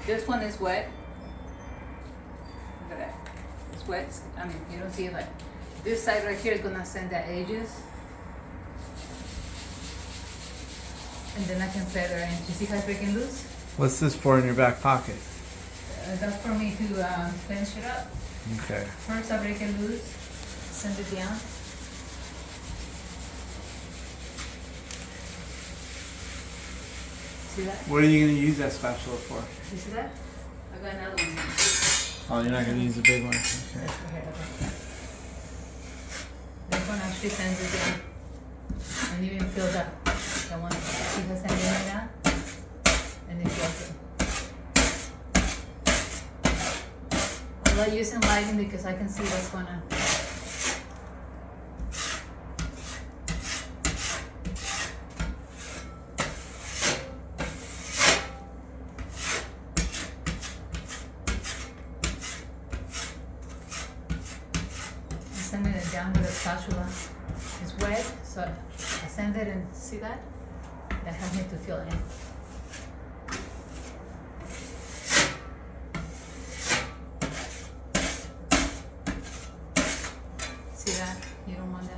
This one is wet. Look at that. It's wet. I mean, you don't see it like this side right here is gonna sand the edges. And then I can feather in. You see how it's breaking loose? What's this for in your back pocket? That's for me to finish it up. Okay. First I break it loose, sand it down. See that? What are you gonna use that spatula for? You see that? I got another one. Oh, you're not gonna use the big one. Okay. This one actually sands it down. And you even feel that. The one, see the sanding right now? And it feels it. I like using lighting because I can see what's going on. sanding it down with a spatula. It's wet, so I sand it and see that? That helps me to fill in. See that? You don't want that.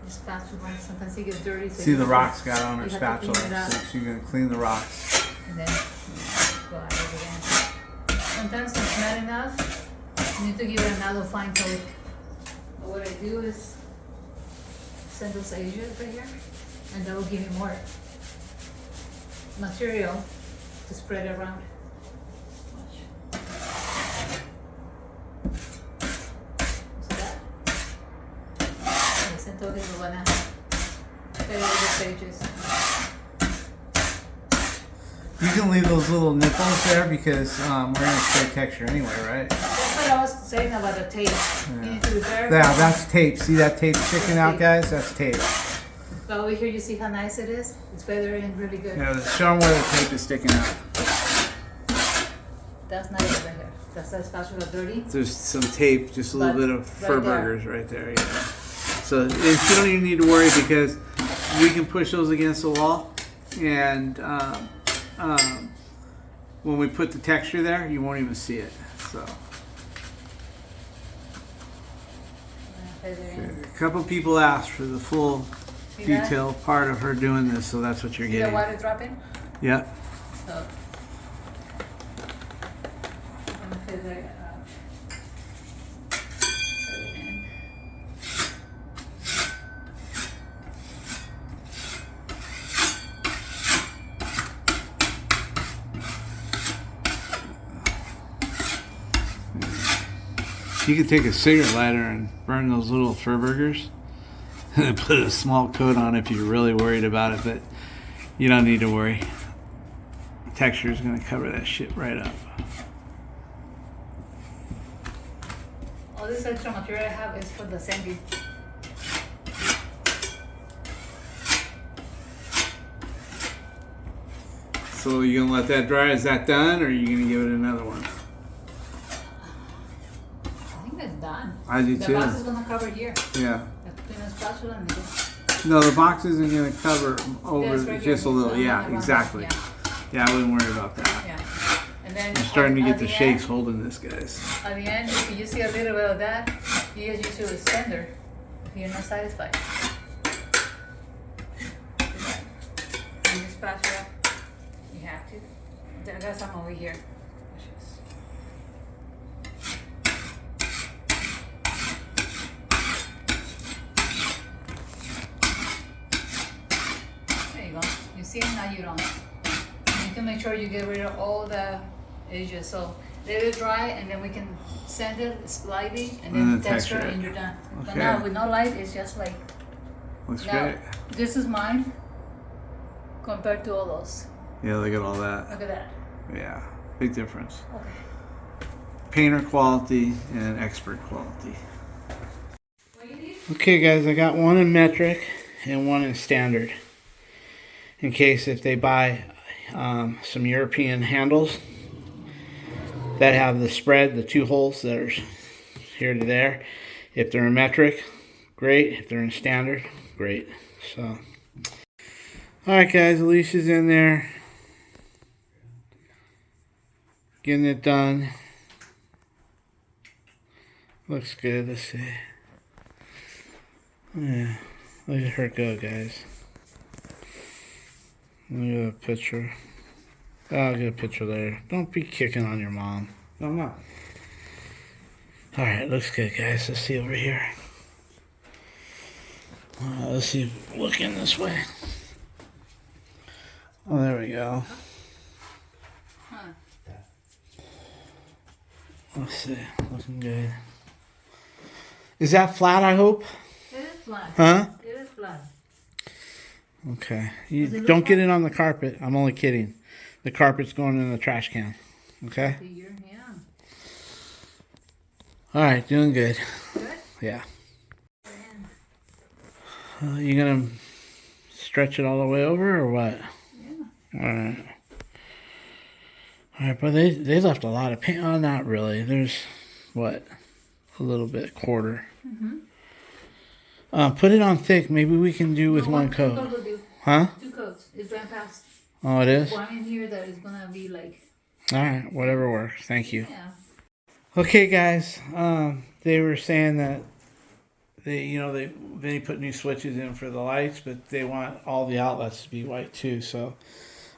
The spatula, sometimes it gets dirty. So See the rocks got on her you have to spatula. clean it up. So she's gonna clean the rocks. And then go at it again. Sometimes it's not enough. You need to give it another fine coat. But what I do is send those edges right here, and that will give me more material to spread around. Watch. See that? Yes, entonces lo van a pegar los edges. You can leave those little nipples there because we're gonna spray texture anyway, right? That's what I was saying about the tape. You need to be very Yeah, that's tape. See that tape sticking out, guys? That's tape. But over here, you see how nice it is? It's feathering really good. Yeah, show them where the tape is sticking out. That's not it right here. That's that spatula dirty. There's some tape, just a little But bit of fur right there. burgers right there. Yeah. So you don't even need to worry because we can push those against the wall, and when we put the texture there, you won't even see it. So a couple people asked for the full See that? detail part of her doing this, so that's what you're See the getting. water dropping? Yeah. So, I'm gonna feather it up. Feather it in. You could take a cigarette lighter and burn those little fur burgers and put a small coat on if you're really worried about it, but you don't need to worry. The texture is going to cover that shit right up. All this extra material I have is for the sanding. So you gonna let that dry? Is that done, or are you gonna give it another one? I think it's done. I do The too. box is gonna cover here. Yeah. Clean the spatula and No, the box isn't gonna cover over Yes, right just a here. little. Yeah, Around exactly. that, Yeah, I wouldn't worry about that. Yeah. And then I'm starting to at get the end- shakes holding this, guys. At the end, if you see a little bit of that, you just use your extender if you're not satisfied. And this spatula, you have to. I got some over here. Watch this. There you go. You see it, now you don't. You need to make sure you get rid of all the edges. So let it dry, and then we can sand it slightly, and then And then texture, texture it. and you're done. But Okay. now with no light, it's just like, Looks now great. this is mine compared to all those. Yeah, look at all that. Look at that. Yeah, big difference. Okay. Painter quality and expert quality. What you need? Okay, guys, I got one in metric and one in standard. In case if they buy some European handles that have the spread, the two holes that are here to there. If they're in metric, great. If they're in standard, great. So, all right, guys, Alicia's in there getting it done. Looks good. Let's see. Yeah, look at her go, guys. Look at a picture. I'll get a picture later. Don't be kicking on your mom. No, I'm not. Alright, looks good, guys. Let's see over here. Let's see. Looking this way. Oh, there we go. Huh. Let's see. Looking good. Is that flat, I hope? It is flat. Huh? It is flat. Okay. Does You it look don't get flat? it on the carpet. I'm only kidding. The carpet's going in the trash can. Okay? Figure, yeah. Alright, doing good. Good? Yeah. Yeah. You gonna stretch it all the way over or what? Yeah. Alright. Alright, but they left a lot of paint. Oh, not really. There's, what? A little bit, quarter. Mm-hmm. Put it on thick. Maybe we can do with No, one coat coat. will do. Huh? 2 coats. It's ran fast. Oh, it is? One in here that is gonna be like, Alright, whatever works. Thank you. yeah. Okay, guys. They were saying that they put new switches in for the lights, but they want all the outlets to be white too. So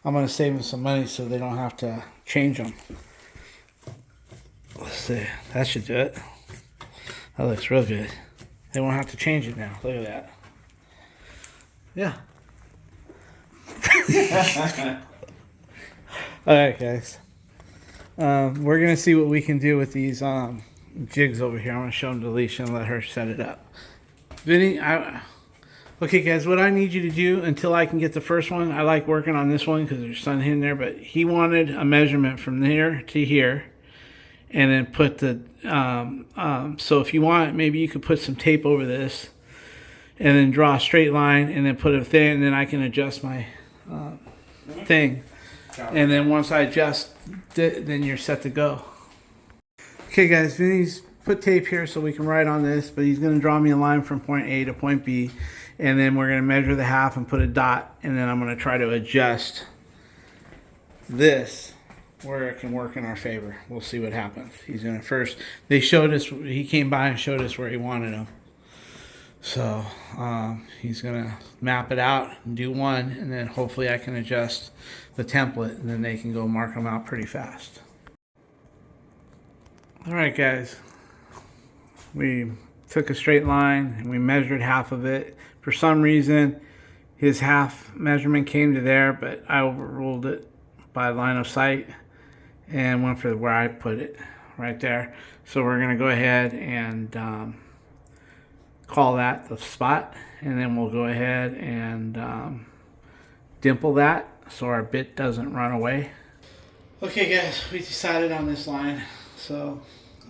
I'm gonna save them some money so they don't have to change them. Let's see. That should do it. That looks real good. They won't have to change it now. Look at that. Yeah. Alright, guys. We're going to see what we can do with these jigs over here. I'm going to show them to Alicia and let her set it up. Vinny, okay, guys, what I need you to do until I can get the first one, I like working on this one because there's sun in there, but he wanted a measurement from there to here. And then put the, so if you want, maybe you could put some tape over this and then draw a straight line and then put it there, and then I can adjust my thing. And then once I adjust it, then you're set to go. Okay, guys, Vinny's put tape here so we can write on this, but he's going to draw me a line from point A to point B, and then we're going to measure the half and put a dot, and then I'm going to try to adjust this where it can work in our favor. We'll see what happens. He's gonna first. They showed us. He came by and showed us where he wanted them. So he's gonna map it out and do one, and then hopefully I can adjust the template, and then they can go mark them out pretty fast. All right, guys. We took a straight line and we measured half of it. For some reason, his half measurement came to there, but I overruled it by line of sight and went for where I put it, right there. So we're going to go ahead and call that the spot, and then we'll go ahead and dimple that so our bit doesn't run away. Okay, guys, we decided on this line, so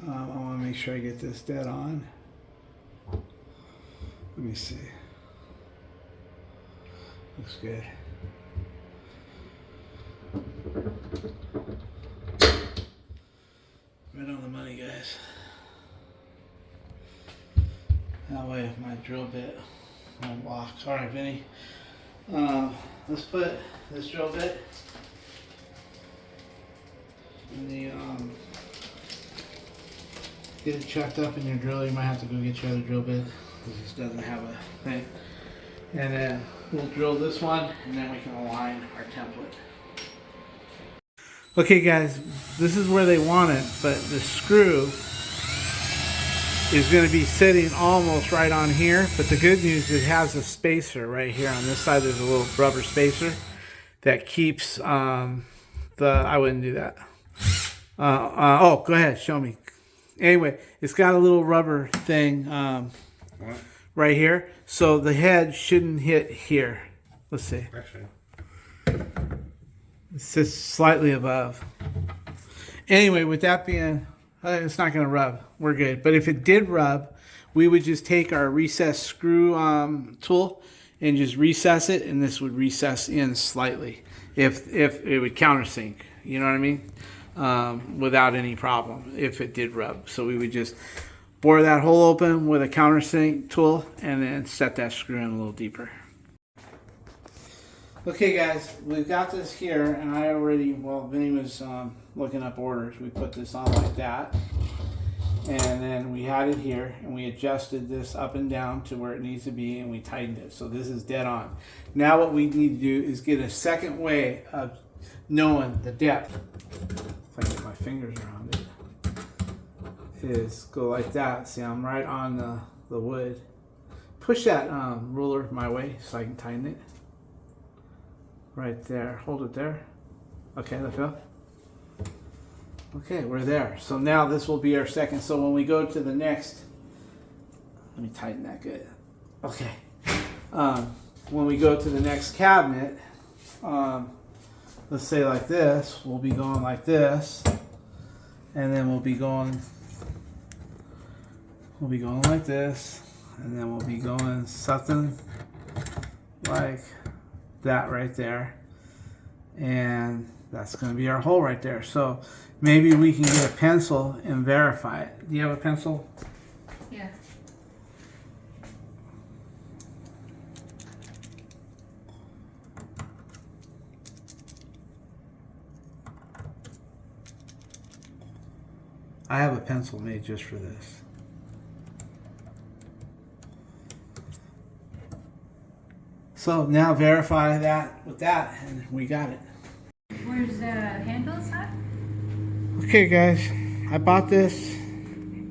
I want to make sure I get this dead on. Let me see. Looks good. Right on the money, guys. That way my drill bit won't lock. Alright, Vinny. Let's put this drill bit in the get it chucked up in your drill. You might have to go get your other drill bit because this doesn't have a thing. And then we'll drill this one, and then we can align our template. Okay, guys, this is where they want it, but the screw is going to be sitting almost right on here. But the good news is it has a spacer right here on this side. There's a little rubber spacer that keeps I wouldn't do that. Oh, go ahead, show me. Anyway, it's got a little rubber thing right here, so the head shouldn't hit here. Let's see. Actually. It sits slightly above. Anyway, with that being, it's not going to rub. We're good. But if it did rub, we would just take our recess screw tool and just recess it, and this would recess in slightly. If it would countersink, you know what I mean? Without any problem if it did rub. So we would just bore that hole open with a countersink tool and then set that screw in a little deeper. Okay, guys, we've got this here, and I already, while Vinny was looking up orders, we put this on like that, and then we had it here, and we adjusted this up and down to where it needs to be, and we tightened it. So this is dead on. Now what we need to do is get a second way of knowing the depth. If I get my fingers around it, is go like that. See, I'm right on the wood. Push that ruler my way so I can tighten it. Right there. Hold it there. Okay, let go. Okay, we're there. So now this will be our second. So when we go to the next, let me tighten that good. Okay. When we go to the next cabinet, let's say like this, we'll be going like this, and then we'll be going like this, and then we'll be going something like that right there, and that's going to be our hole right there. So maybe we can get a pencil and verify it. Do you have a pencil? Yeah. I have a pencil made just for this. So now verify that with that, and we got it. Where's the handles at? Okay guys, I bought this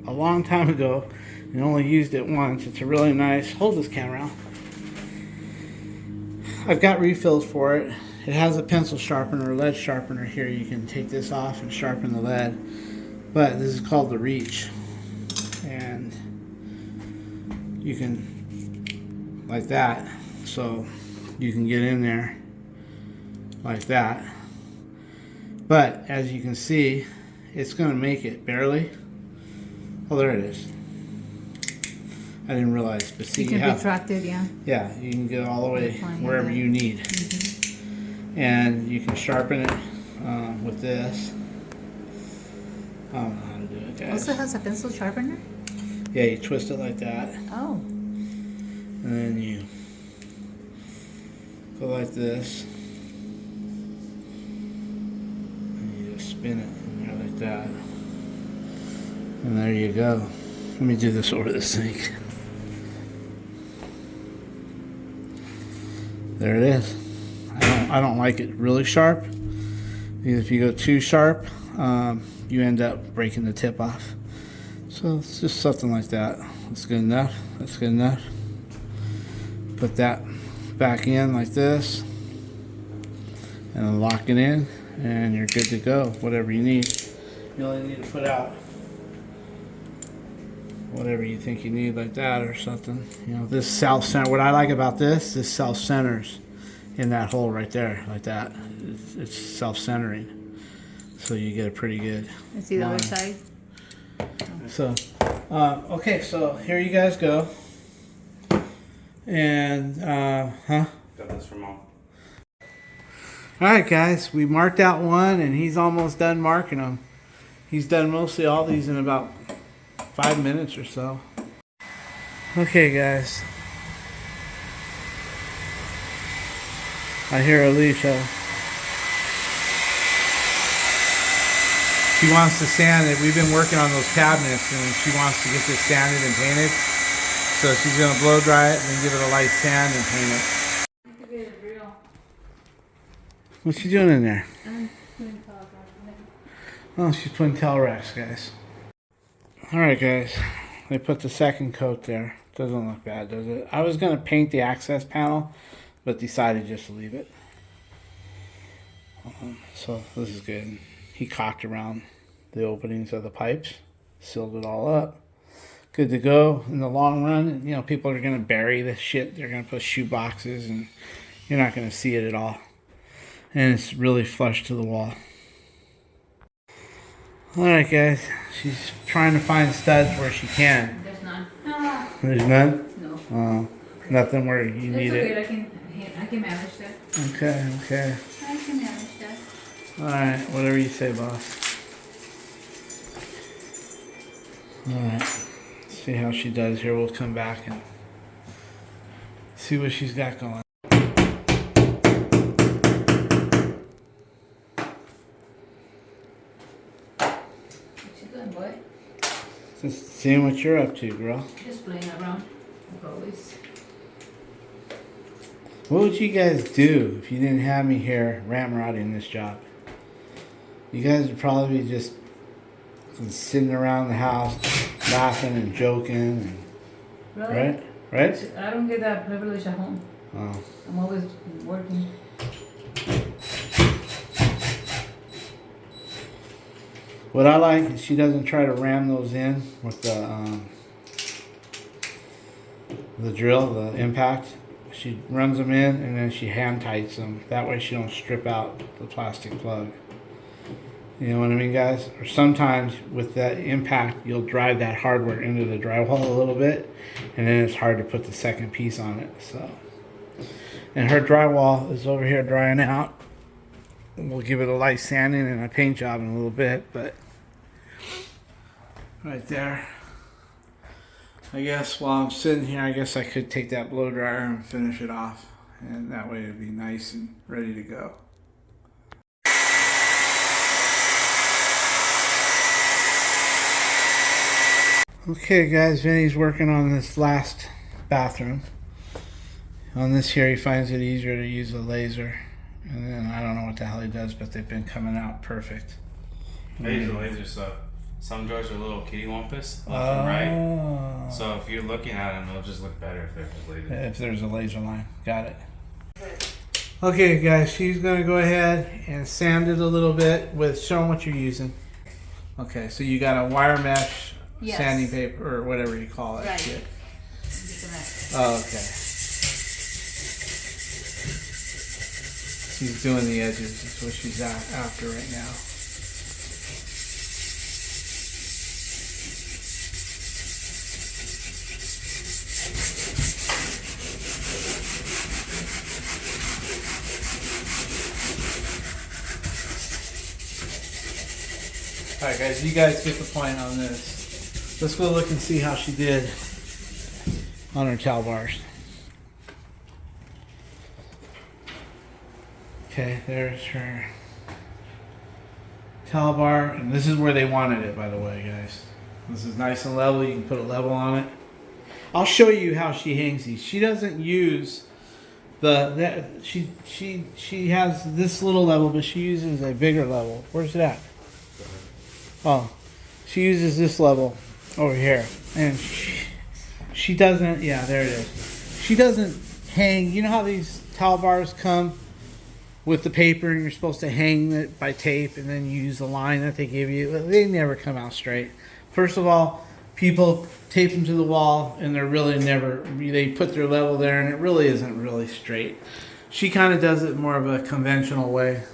a long time ago and only used it once. It's a really nice, hold this camera out. I've got refills for it. It has a pencil sharpener, lead sharpener here. You can take this off and sharpen the lead. But this is called the Reach. And you can, like that. So you can get in there like that. But as you can see, it's going to make it barely. Oh, there it is. I didn't realize, but see, You can retract it, yeah. yeah, you can get all the way Fine, wherever yeah. you need. And you can sharpen it with this. I don't know how to do it, guys. Also has a pencil sharpener? Yeah, you twist it like that, Oh. and then you go like this, and you just spin it in there like that, and there you go. Let me do this over the sink. There it is. I don't like it really sharp, because if you go too sharp, you end up breaking the tip off. So it's just something like that. That's good enough. That's good enough. Put that back in like this, and then lock it in, and you're good to go. Whatever you need. You only need to put out whatever you think you need, like that or something. You know, this self-center. What I like about this self-centers in that hole right there, like that. It's self-centering, so you get a pretty good. Let's see the line. other side. So, okay, so here you guys go. And, Got this from Mom. Alright guys, we marked out one and he's almost done marking them. He's done mostly all these in about 5 minutes or so. Okay guys. I hear Alicia. She wants to sand it. We've been working on those cabinets and she wants to get this sanded and painted. So she's going to blow dry it and then give it a light sand and paint it. What's she doing in there? Oh, she's putting Telerex, guys. Alright guys, they put the second coat there. Doesn't look bad, does it? I was going to paint the access panel, but decided just to leave it. So this is good. He caulked around the openings of the pipes, sealed it all up. Good to go in the long run. You know, people are going to bury this shit. They're going to put shoe boxes and you're not going to see it at all. And it's really flush to the wall. Alright guys, she's trying to find studs where she can. There's none. There's none? No. Nothing where you need okay. it. I can manage that. Okay. I can manage that. Alright, whatever you say, boss. Alright, see how she does here. We'll come back and see what she's got going. What you doing, boy? Just seeing what you're up to, girl. Just playing around, like always. What would you guys do if you didn't have me here ramrodding this job? You guys would probably be just sitting around the house laughing and joking. And, Really? Right? I don't get that privilege at home. Oh. I'm always working. What I like is she doesn't try to ram those in with the drill, the impact. She runs them in and then she hand tights them. That way she don't strip out the plastic plug. You know what I mean, guys? Or sometimes with that impact, you'll drive that hardware into the drywall a little bit, and then it's hard to put the second piece on it. So, and her drywall is over here drying out. We'll give it a light sanding and a paint job in a little bit, but right there. I guess while I'm sitting here, I guess I could take that blow dryer and finish it off, and that way it'd be nice and ready to go. Okay, guys, Vinny's working on this last bathroom. On this here, he finds it easier to use a laser. And then I don't know what the hell he does, but they've been coming out perfect. I use a laser, so some drawers are a little kitty wampus left and right. So if you're looking at them, it'll just look better if they're laser. If there's a laser line. Got it. Okay, guys, she's going to go ahead and sand it a little bit with, show them what you're using. Okay, so you got a wire mesh sanding paper, or whatever you call it. Right. Shit. Just Oh, okay. She's doing the edges. That's what she's after right now. Alright guys, you guys get the point on this. Let's go look and see how she did on her towel bars. Okay, there's her towel bar, and this is where they wanted it, by the way, guys. This is nice and level. You can put a level on it. I'll show you how she hangs these. She doesn't use she has this little level, but she uses a bigger level. Where's it at? Oh, she uses this level over here, and she doesn't. Yeah, there it is. She doesn't hang. You know how these towel bars come with the paper, and you're supposed to hang it by tape, and then you use the line that they give you. They never come out straight. First of all, people tape them to the wall, and they're really never. They put their level there, and it really isn't really straight. She kind of does it more of a conventional way.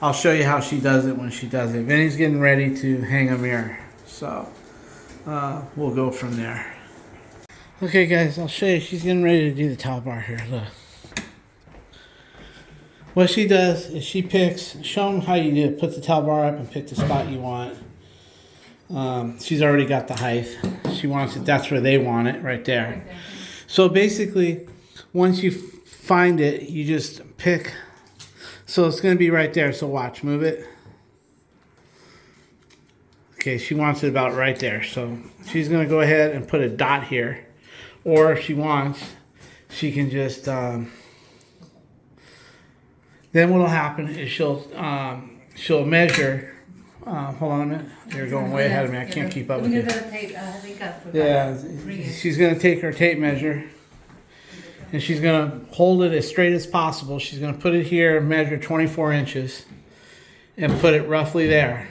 I'll show you how she does it when she does it. Vinny's getting ready to hang a mirror, so we'll go from there. Okay, guys, I'll show you. She's getting ready to do the towel bar here. Look. What she does is she picks, show them how you do it. Put the towel bar up and pick the spot you want. She's already got the height. She wants it, that's where they want it, right there. So basically, once you find it, you just pick. So it's going to be right there. So watch, move it. Okay, she wants it about right there. So she's going to go ahead and put a dot here. Or if she wants, she can just... then what'll happen is she'll measure. Hold on a minute. You're going way ahead of me. I can't keep up with you. Yeah, she's going to take her tape measure, and she's going to hold it as straight as possible. She's going to put it here, measure 24 inches, and put it roughly there.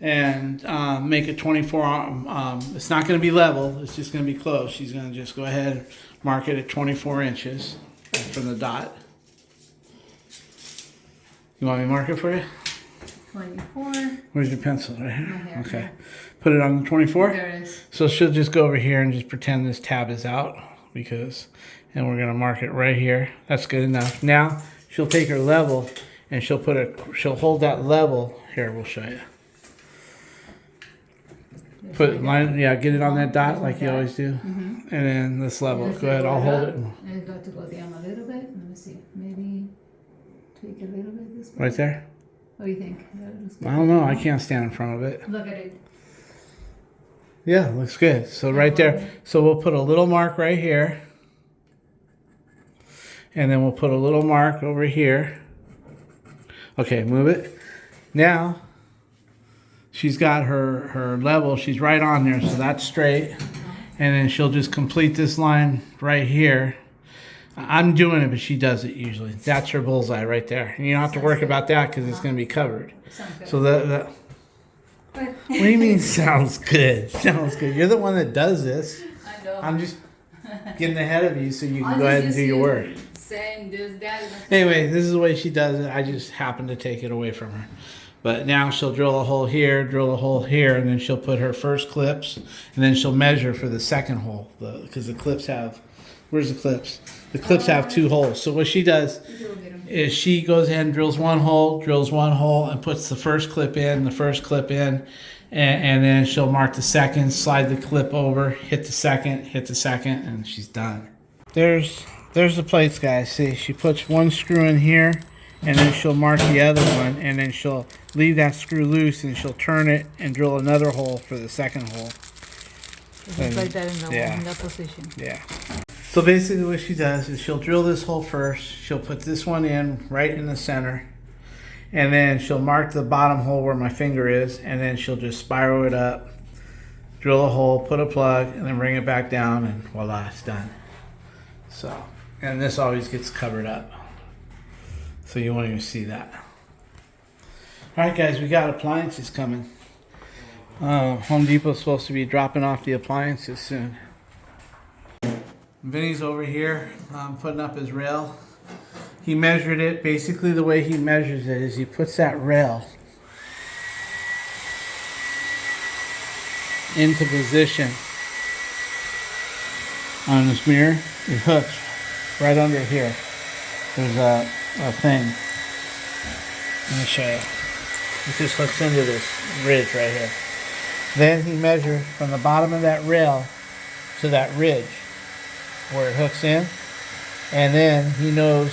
And make it 24. It's not going to be level. It's just going to be close. She's going to just go ahead and mark it at 24 inches from the dot. You want me to mark it for you? 24. Where's your pencil? Right here? Right here. Okay. Put it on the 24. There it is. So she'll just go over here and just pretend this tab is out and we're gonna mark it right here. That's good enough. Now she'll take her level and she'll hold that level here. We'll show you. Get it on that dot like you always do, and then this level. Go ahead. I'll hold it. And it's got to go down a little bit. Let me see. Maybe tweak a little bit this way. Right there. What do you think? I don't know. I can't stand in front of it. Look at it. Yeah, looks good. So right there. So we'll put a little mark right here. And then we'll put a little mark over here. Okay, move it. Now, she's got her level. She's right on there, so that's straight. And then she'll just complete this line right here. I'm doing it, but she does it usually. That's her bullseye right there. And you don't have to worry about that because it's going to be covered. So what do you mean sounds good? Sounds good. You're the one that does this. I know. I'm just getting ahead of you so you can go ahead and do your work. Saying this, that. Anyway, this is the way she does it. I just happened to take it away from her. But now she'll drill a hole here, and then she'll put her first clips, and then she'll measure for the second hole. Because the clips have, where's the clips? The clips have 2 holes. So what she does is she goes ahead and drills one hole, and puts the first clip in, and then she'll mark the second, slide the clip over, hit the second, and she's done. There's the plates, guys. See, she puts one screw in here, and then she'll mark the other one, and then she'll leave that screw loose, and she'll turn it and drill another hole for the second hole. Just like that in yeah. that position. Yeah. So basically what she does is she'll drill this hole first. She'll put this one in right in the center. And then she'll mark the bottom hole where my finger is. And then she'll just spiral it up, drill a hole, put a plug, and then bring it back down. And voila, it's done. So, and this always gets covered up. So you won't even see that. All right, guys, we got appliances coming. Home Depot's supposed to be dropping off the appliances soon. Vinny's over here putting up his rail. He measured it. Basically the way he measures it is he puts that rail into position on this mirror. It hooks right under here. There's a thing. Let me show you. It just hooks into this ridge right here. Then he measures from the bottom of that rail to that ridge where it hooks in, and then he knows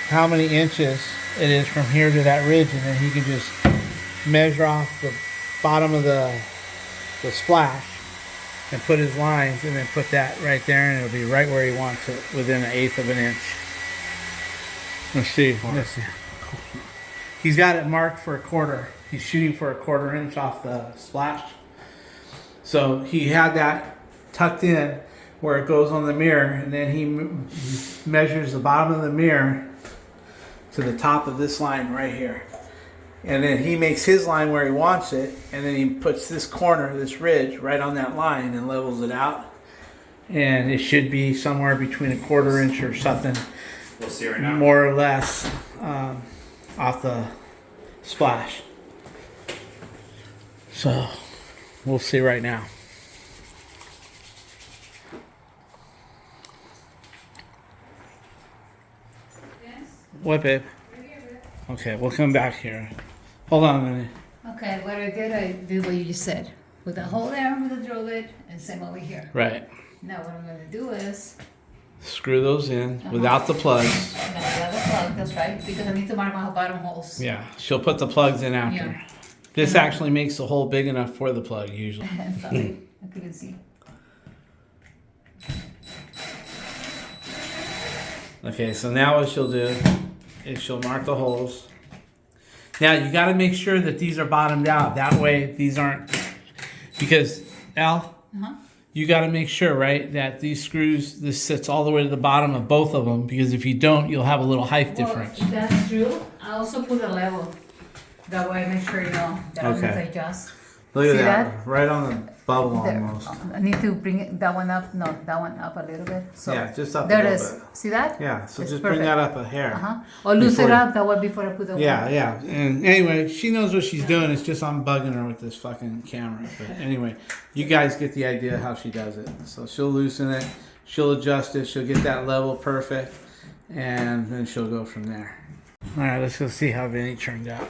how many inches it is from here to that ridge, and then he can just measure off the bottom of the splash and put his lines, and then put that right there, and it'll be right where he wants it, within 1/8 of an inch. Let's see. He's got it marked for 1/4. He's shooting for 1/4 inch off the splash. So he had that tucked in where it goes on the mirror, and then he measures the bottom of the mirror to the top of this line right here. And then he makes his line where he wants it, and then he puts this corner, this ridge, right on that line and levels it out. And it should be somewhere between 1/4 inch or something, We'll see right now. more or less, off the splash. So we'll see right now. What, babe? Okay, we'll come back here. Hold on a minute. Okay, what I did what you just said. With the hole there, with the drill bit, and same over here. Right. Now what I'm gonna do is, Screw those in without the plugs. I'm gonna grab the plug, that's right, because I need to mark my bottom holes. Yeah, she'll put the plugs in after. Yeah. This actually makes the hole big enough for the plug usually. Sorry, I couldn't see. Okay, so now what she'll do is she'll mark the holes. Now you got to make sure that these are bottomed out. That way these aren't, because Al, you got to make sure, right, that these screws, this sits all the way to the bottom of both of them, because if you don't, you'll have a little height difference. Well, that's true. I also put a level. That way I make sure, you know, that Okay. I adjust. Look at See that, right on the bubble There. almost. I need to bring that one up. No, that one up a little bit. So Yeah, just up a there it little is. bit. See that? Yeah, so It's just bring perfect. that up a hair. Or loose Before it you- up that way before I put the Yeah, yeah. And anyway, she knows what she's doing. It's just I'm bugging her with this fucking camera. But anyway, you guys get the idea how she does it. So she'll loosen it, she'll adjust it, she'll get that level perfect, and then she'll go from there. All right, let's go see how Vinny turned out.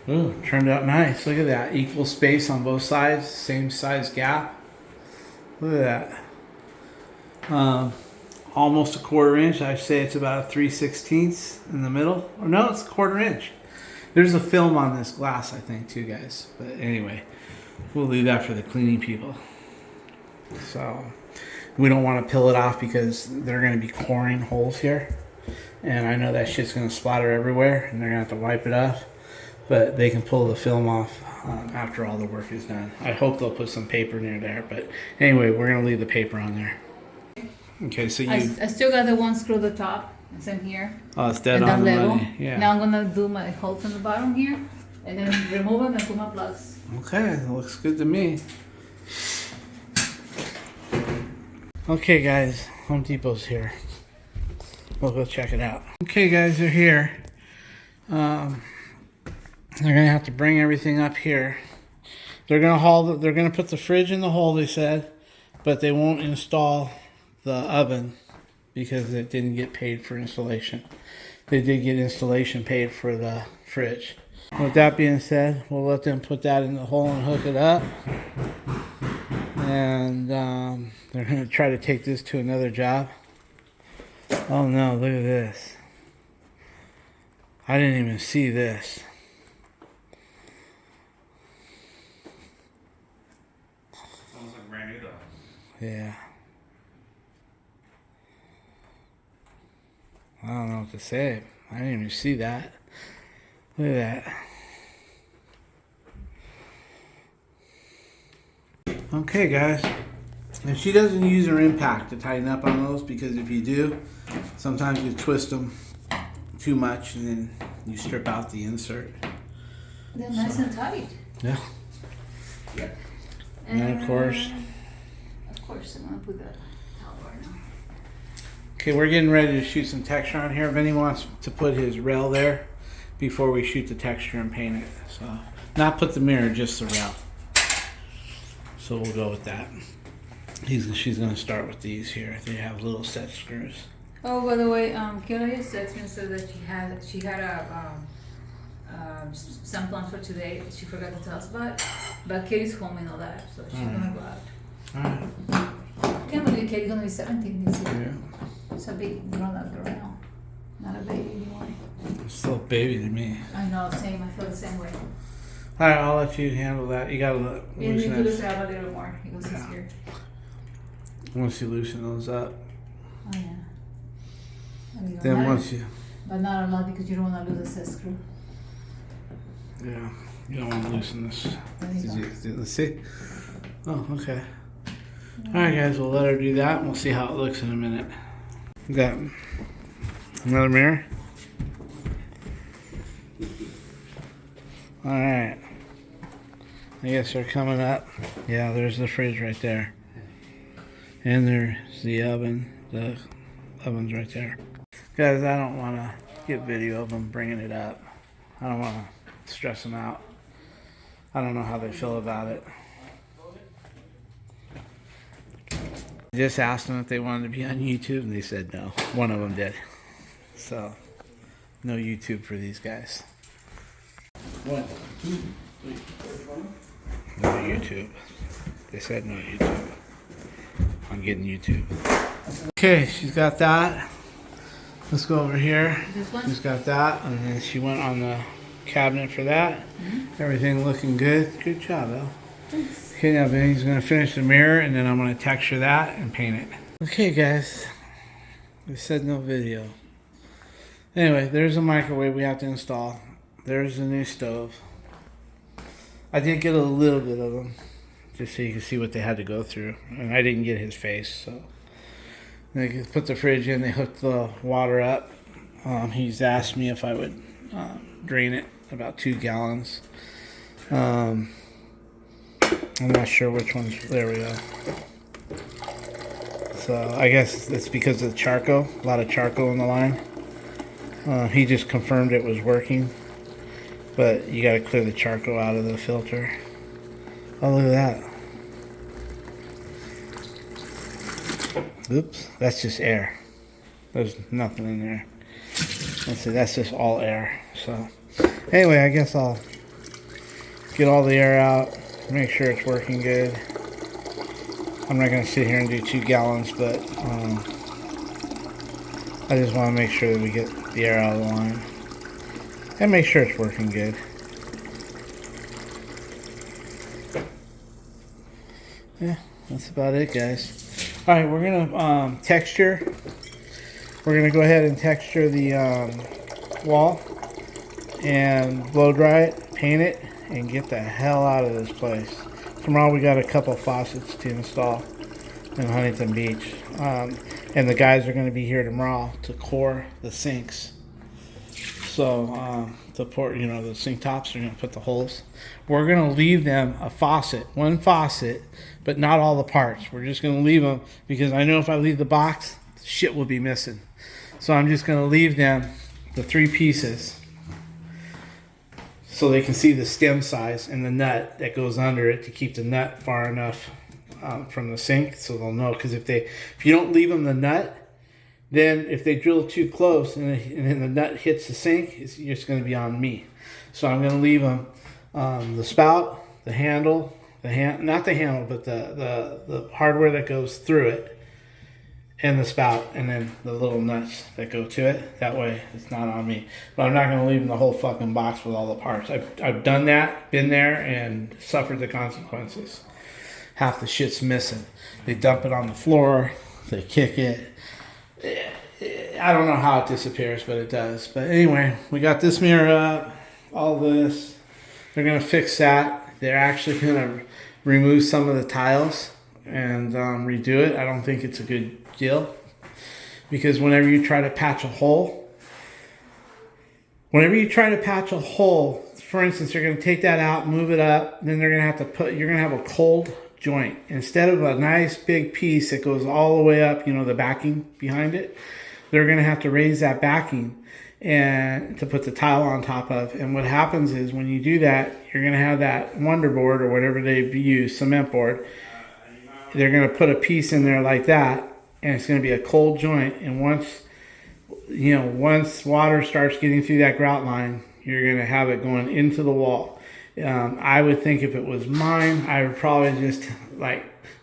Ooh, turned out nice. Look at that. Equal space on both sides, same size gap. Look at that. Almost 1/4 inch. I say it's about a 3/16 in the middle. Or no, it's 1/4 inch. There's a film on this glass, I think, too, guys. But anyway, we'll leave that for the cleaning people. So we don't want to peel it off because they're going to be coring holes here. And I know that shit's going to splatter everywhere, and they're going to have to wipe it off. But they can pull the film off after all the work is done. I hope they'll put some paper near there. But anyway, we're going to leave the paper on there. Okay, so you... I still got the one screw at the top. Same here. Oh, it's dead And that on the level. money. Yeah. Now I'm gonna do my holes on the bottom here, and then remove them and put my plugs. Okay, that looks good to me. Okay, guys, Home Depot's here. We'll go check it out. Okay, guys, they're here. They're gonna have to bring everything up here. They're gonna they're gonna put the fridge in the hole, they said, but they won't install the oven because it didn't get paid for installation. They did get installation paid for the fridge. With that being said, we'll let them put that in the hole and hook it up. And they're gonna try to take this to another job. Oh no, look at this. I didn't even see this. Sounds like brand new though. Yeah. I don't know what to say. I didn't even see that. Look at that. Okay, guys. And she doesn't use her impact to tighten up on those, because if you do, sometimes you twist them too much and then you strip out the insert. They're nice and tight. Yeah. Yep. And then of course, I'm gonna put that towel right now. okay, we're getting ready to shoot some texture on here. Vinny wants to put his rail there before we shoot the texture and paint it. So, not put the mirror, just the rail. So we'll go with that. She's gonna start with these here. They have little set screws. Oh, by the way, Kayla just texted me and said that she had some plans for today that she forgot to tell us about. But Katie's home and all that, so she's gonna go out. Alright. Can't believe Katie's gonna be 17 this year. Yeah. It's a big grown-up girl now, not a baby anymore. It's still a baby to me. I know, same. I feel the same way. Alright, I'll let you handle that. You gotta You need loosen to that. loosen up a little more. It goes Yeah. easier. Once you loosen those up, Oh yeah. I mean, then not- once you, But not a lot because you don't want to lose the set screw. yeah, you don't want to loosen this. There you go. Let's see. Oh, okay. Alright, guys, we'll let her do that and we'll see how it looks in a minute. We got another mirror. Alright. I guess they're coming up. Yeah, there's the fridge right there. And there's the oven. The oven's right there. Guys, I don't want to get video of them bringing it up. I don't want to stress them out. I don't know how they feel about it. I just asked them if they wanted to be on YouTube, and they said no. One of them did. So, no YouTube for these guys. 1, 2, 3, 4, 5. No YouTube. They said no YouTube. I'm getting YouTube. Okay, she's got that. Let's go over here. This one? She's got that, and then she went on the cabinet for that. Mm-hmm. Everything looking good. Good job, Elle. Thanks. Okay, now Vinny's gonna finish the mirror, and then I'm gonna texture that and paint it. Okay, guys. We said no video. Anyway, there's a microwave we have to install. There's the new stove. I did get a little bit of them, just so you can see what they had to go through. And I didn't get his face, so. They put the fridge in, they hooked the water up. He's asked me if I would drain it, about 2 gallons. I'm not sure which one's, there we go. So I guess it's because of the charcoal, a lot of charcoal in the line. He just confirmed it was working, but you gotta clear the charcoal out of the filter. Oh, look at that. Oops, that's just air. There's nothing in there. That's just all air. So anyway, I guess I'll get all the air out, make sure it's working good. I'm not going to sit here and do 2 gallons, but I just want to make sure that we get the air out of the line and make sure it's working good. Yeah, that's about it, guys. All right, we're gonna texture. We're gonna go ahead and texture the wall and blow dry it, paint it, and get the hell out of this place. Tomorrow we got a couple faucets to install in Huntington Beach, and the guys are gonna be here tomorrow to core the sinks. So to pour, the sink tops, are gonna put the holes. We're gonna leave them a faucet, one faucet, but not all the parts. We're just gonna leave them because I know if I leave the box, shit will be missing. So I'm just gonna leave them the 3 pieces so they can see the stem size and the nut that goes under it to keep the nut far enough from the sink, so they'll know. Because if you don't leave them the nut, then if they drill too close and then the nut hits the sink, it's just going to be on me. So I'm going to leave them the spout, the handle, not the handle, but the hardware that goes through it, and the spout, and then the little nuts that go to it. That way it's not on me. But I'm not going to leave them the whole fucking box with all the parts. I've done that, been there, and suffered the consequences. Half the shit's missing. They dump it on the floor. They kick it. I don't know how it disappears, but it does. But anyway, we got this mirror up. All this. They're going to fix that. They're actually going to remove some of the tiles and redo it. I don't think it's a good deal, because whenever you try to patch a hole, for instance, you're going to take that out, move it up, then they're going to have to you're going to have a cold joint instead of a nice big piece that goes all the way up, the backing behind it. They're going to have to raise that backing and to put the tile on top of. And what happens is when you do that, you're going to have that wonder board or whatever they use, cement board. They're going to put a piece in there like that, and it's going to be a cold joint. And once water starts getting through that grout line, you're going to have it going into the wall. I would think if it was mine, I would probably just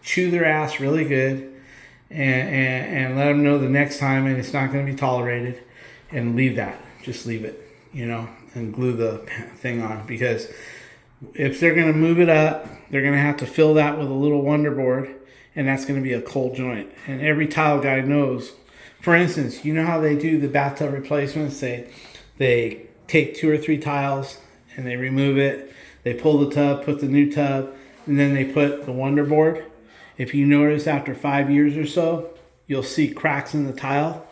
chew their ass really good and let them know the next time, and it's not going to be tolerated, and leave that. Just leave it, and glue the thing on, because if they're going to move it up, they're going to have to fill that with a little wonder board, and that's going to be a cold joint. And every tile guy knows. For instance, you know how they do the bathtub replacements? They take 2 or 3 tiles and they remove it. They pull the tub, put the new tub, and then they put the wonder board. If you notice, after 5 years or so, you'll see cracks in the tile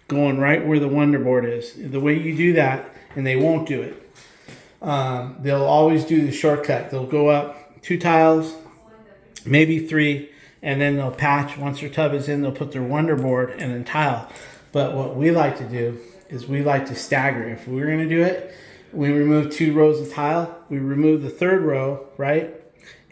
going right where the wonder board is. The way you do that, and they won't do it, they'll always do the shortcut. They'll go up 2 tiles, maybe 3, and then they'll patch. Once their tub is in, they'll put their wonder board and then tile. But what we like to do is we like to stagger. If we're going to do it, we remove 2 rows of tile. We remove the 3rd row, right?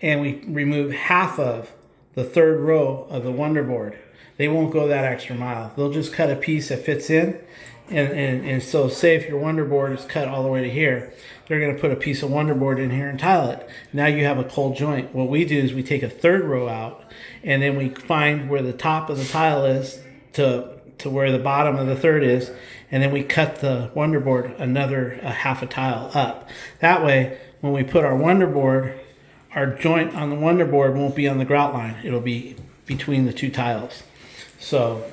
And we remove half of the 3rd row of the wonder board. They won't go that extra mile. They'll just cut a piece that fits in. And so say if your wonder board is cut all the way to here, they're going to put a piece of wonder board in here and tile it. Now you have a cold joint. What we do is we take a 3rd row out, and then we find where the top of the tile is to where the bottom of the 3rd is, and then we cut the wonder board another half a tile up. That way, when we put our wonder board, our joint on the wonder board won't be on the grout line. It'll be between the 2 tiles. So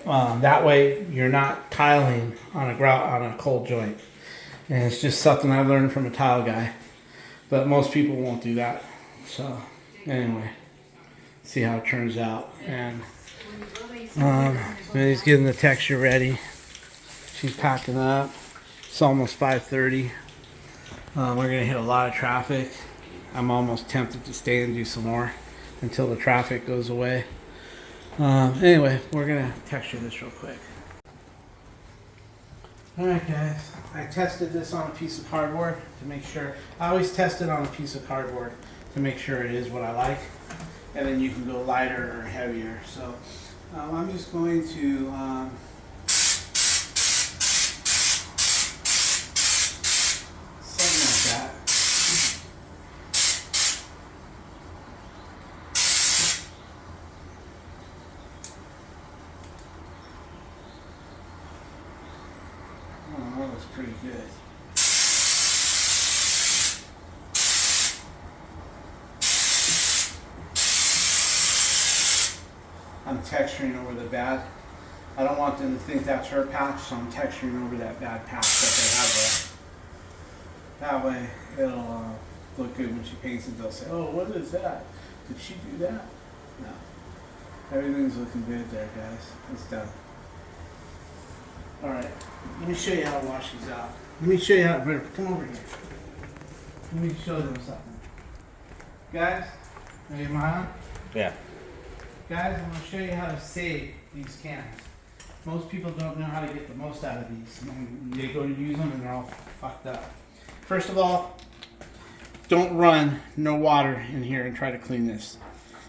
that way you're not tiling on a cold joint. And it's just something I learned from a tile guy. But most people won't do that. So anyway, see how it turns out. And he's getting the texture ready. She's packing up. It's almost 5:30. We're going to hit a lot of traffic. I'm almost tempted to stay and do some more until the traffic goes away. Anyway, we're going to texture this real quick. Alright guys, I tested this on a piece of cardboard to make sure. I always test it on a piece of cardboard to make sure it is what I like. And then you can go lighter or heavier. So I'm just going to something like that. Oh, that looks pretty good. I'm texturing over the bad. I don't want them to think that's her patch, so I'm texturing over that bad patch that they have there. That way it'll look good when she paints it. They'll say, oh, what is that? Did she do that? No. Everything's looking good there, guys. It's done. Alright, let me show you how to wash these out. Let me show you how to, come over here. Let me show them something. Guys, are you mine? Yeah. Guys, I'm going to show you how to save these cans. Most people don't know how to get the most out of these. And they go to use them and they're all fucked up. First of all, don't run no water in here and try to clean this.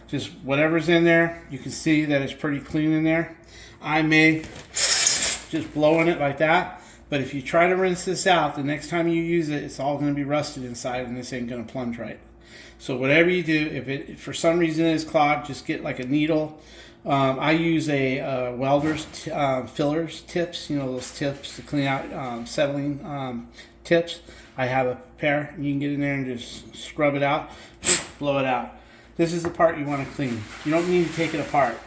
Just whatever's in there, you can see that it's pretty clean in there. I may just blow in it like that, but if you try to rinse this out, the next time you use it, it's all going to be rusted inside and this ain't going to plunge right. So whatever you do, if it for some reason is clogged, just get like a needle I use a welder's fillers tips, you know, those tips to clean out settling tips. I have a pair. You can get in there and just scrub it out, blow it out. This is the part you want to clean. You don't need to take it apart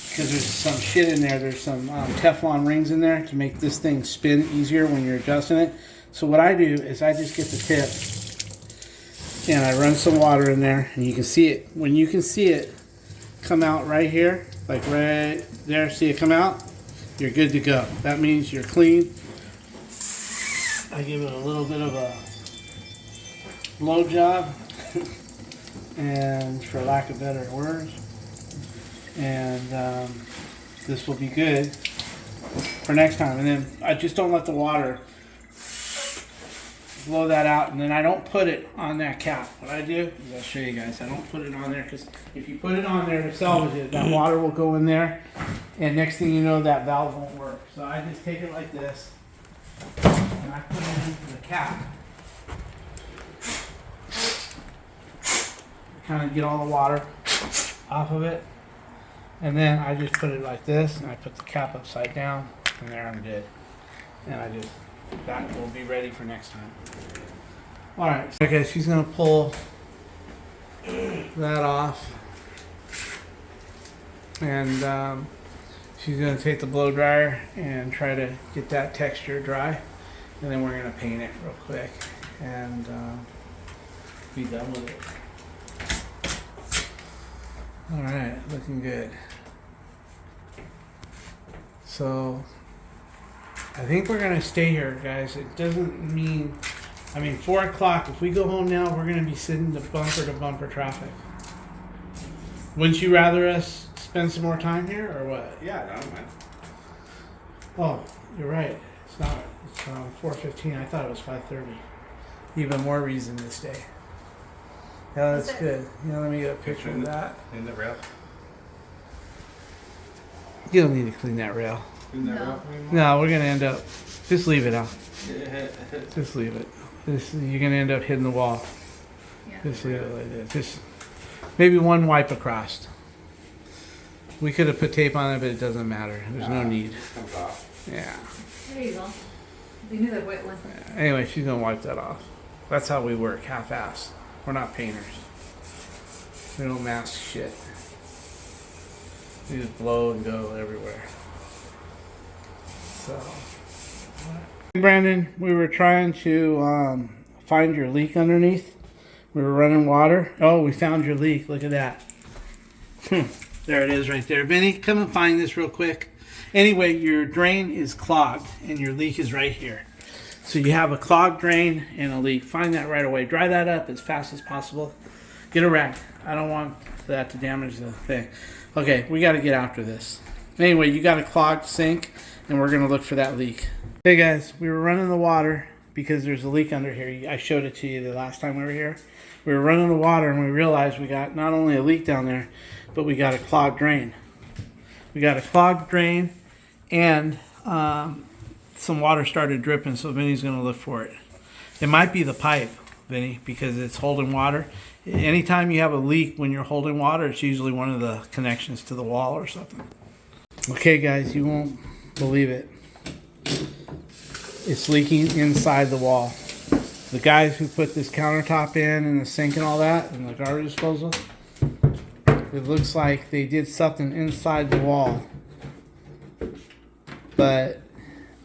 because there's some shit in there. There's some Teflon rings in there to make this thing spin easier when you're adjusting it. So what I do is I just get the tip and I run some water in there, and you can see it. When you can see it come out right here, like right there, see it come out, you're good to go. That means you're clean. I give it a little bit of a blow job, and for lack of better words, and this will be good for next time. And then I just don't let the water blow that out, and then I don't put it on that cap. What I do is I'll show you guys. I don't put it on there because if you put it on there to salvage it, that water will go in there, and next thing you know, that valve won't work. So I just take it like this, and I put it into the cap. Kind of get all the water off of it, and then I just put it like this, and I put the cap upside down, and there I'm good. And I just, that will be ready for next time. All right, okay, she's gonna pull that off, and she's gonna take the blow dryer and try to get that texture dry, and then we're gonna paint it real quick and be done with it. All right, looking good. So I think we're gonna stay here, guys. It doesn't mean, I mean, 4 o'clock. If we go home now, we're gonna be sitting to bumper traffic. Wouldn't you rather us spend some more time here, or what? Yeah, I don't mind. Oh, you're right. It's not. It's 4:15. I thought it was 5:30. Even more reason to stay. Yeah, that's good. You know, let me get a picture of that. In the rail. You don't need to clean that rail. Clean that No. rail for me, Mom? No, we're gonna end up. Just leave it out. Yeah. Just leave it. You're gonna end up hitting the wall. Yeah. Just leave it like this. Just maybe one wipe across. We could have put tape on it, but it doesn't matter. There's no need. Comes off. Yeah. There you go. You need a wet one. Anyway, she's gonna wipe that off. That's how we work, half-ass. We're not painters. We don't mask shit. We just blow and go everywhere. So, Brandon, we were trying to find your leak underneath. We were running water. Oh, we found your leak. Look at that. There it is right there. Vinny, come and find this real quick. Anyway, your drain is clogged and your leak is right here. So you have a clogged drain and a leak. Find that right away. Dry that up as fast as possible. Get a rag. I don't want that to damage the thing. Okay, we got to get after this. Anyway, you got a clogged sink, and we're going to look for that leak. Hey guys, we were running the water because there's a leak under here. I showed it to you the last time we were here. We were running the water, and we realized we got not only a leak down there, but we got a clogged drain. We got a clogged drain, and some water started dripping, so Vinny's going to look for it. It might be the pipe, Vinny, because it's holding water. Anytime you have a leak when you're holding water, it's usually one of the connections to the wall or something. Okay, guys, you won't believe it. It's leaking inside the wall. The guys who put this countertop in and the sink and all that and the garbage disposal, it looks like they did something inside the wall. But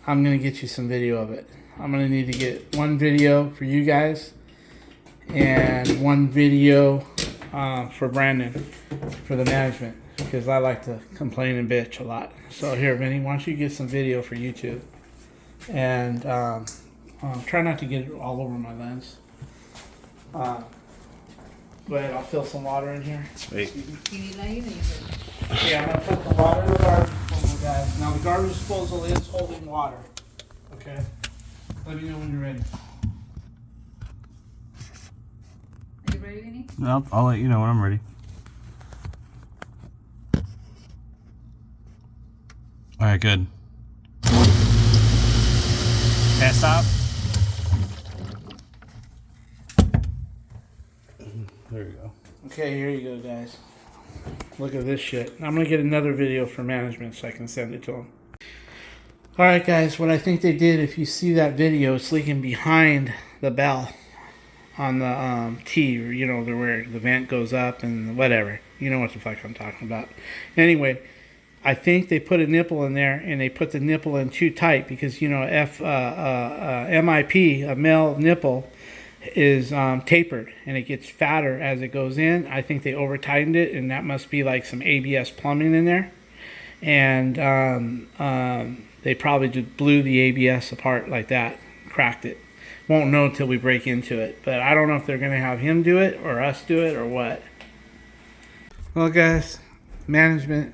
I'm going to get you some video of it. I'm going to need to get one video for you guys and one video for Brandon for the management, because I like to complain and bitch a lot. So here, Vinny, why don't you get some video for YouTube? And try not to get it all over my lens. Go ahead, I'll fill some water in here. Sweet. You need light or you Yeah, I'm going to put the water in the garbage disposal, guys. Now the garbage disposal is holding water. Okay? Let me know when you're ready. Are you ready, Vinny? Nope, I'll let you know when I'm ready. Alright, good. Can't stop. There you go. Okay, here you go, guys. look at this shit. I'm going to get another video for management so I can send it to them. Alright guys, what I think they did, if you see that video, it's leaking behind the bell on the T, you know, where the vent goes up and whatever. You know what the fuck I'm talking about. Anyway, I think they put a nipple in there, and they put the nipple in too tight because, you know, MIP, a male nipple, is tapered, and it gets fatter as it goes in. I think they over tightened it, and that must be like some ABS plumbing in there. And they probably just blew the ABS apart like that, cracked it. Won't know until we break into it. But I don't know if they're going to have him do it or us do it or what. Well, guys, management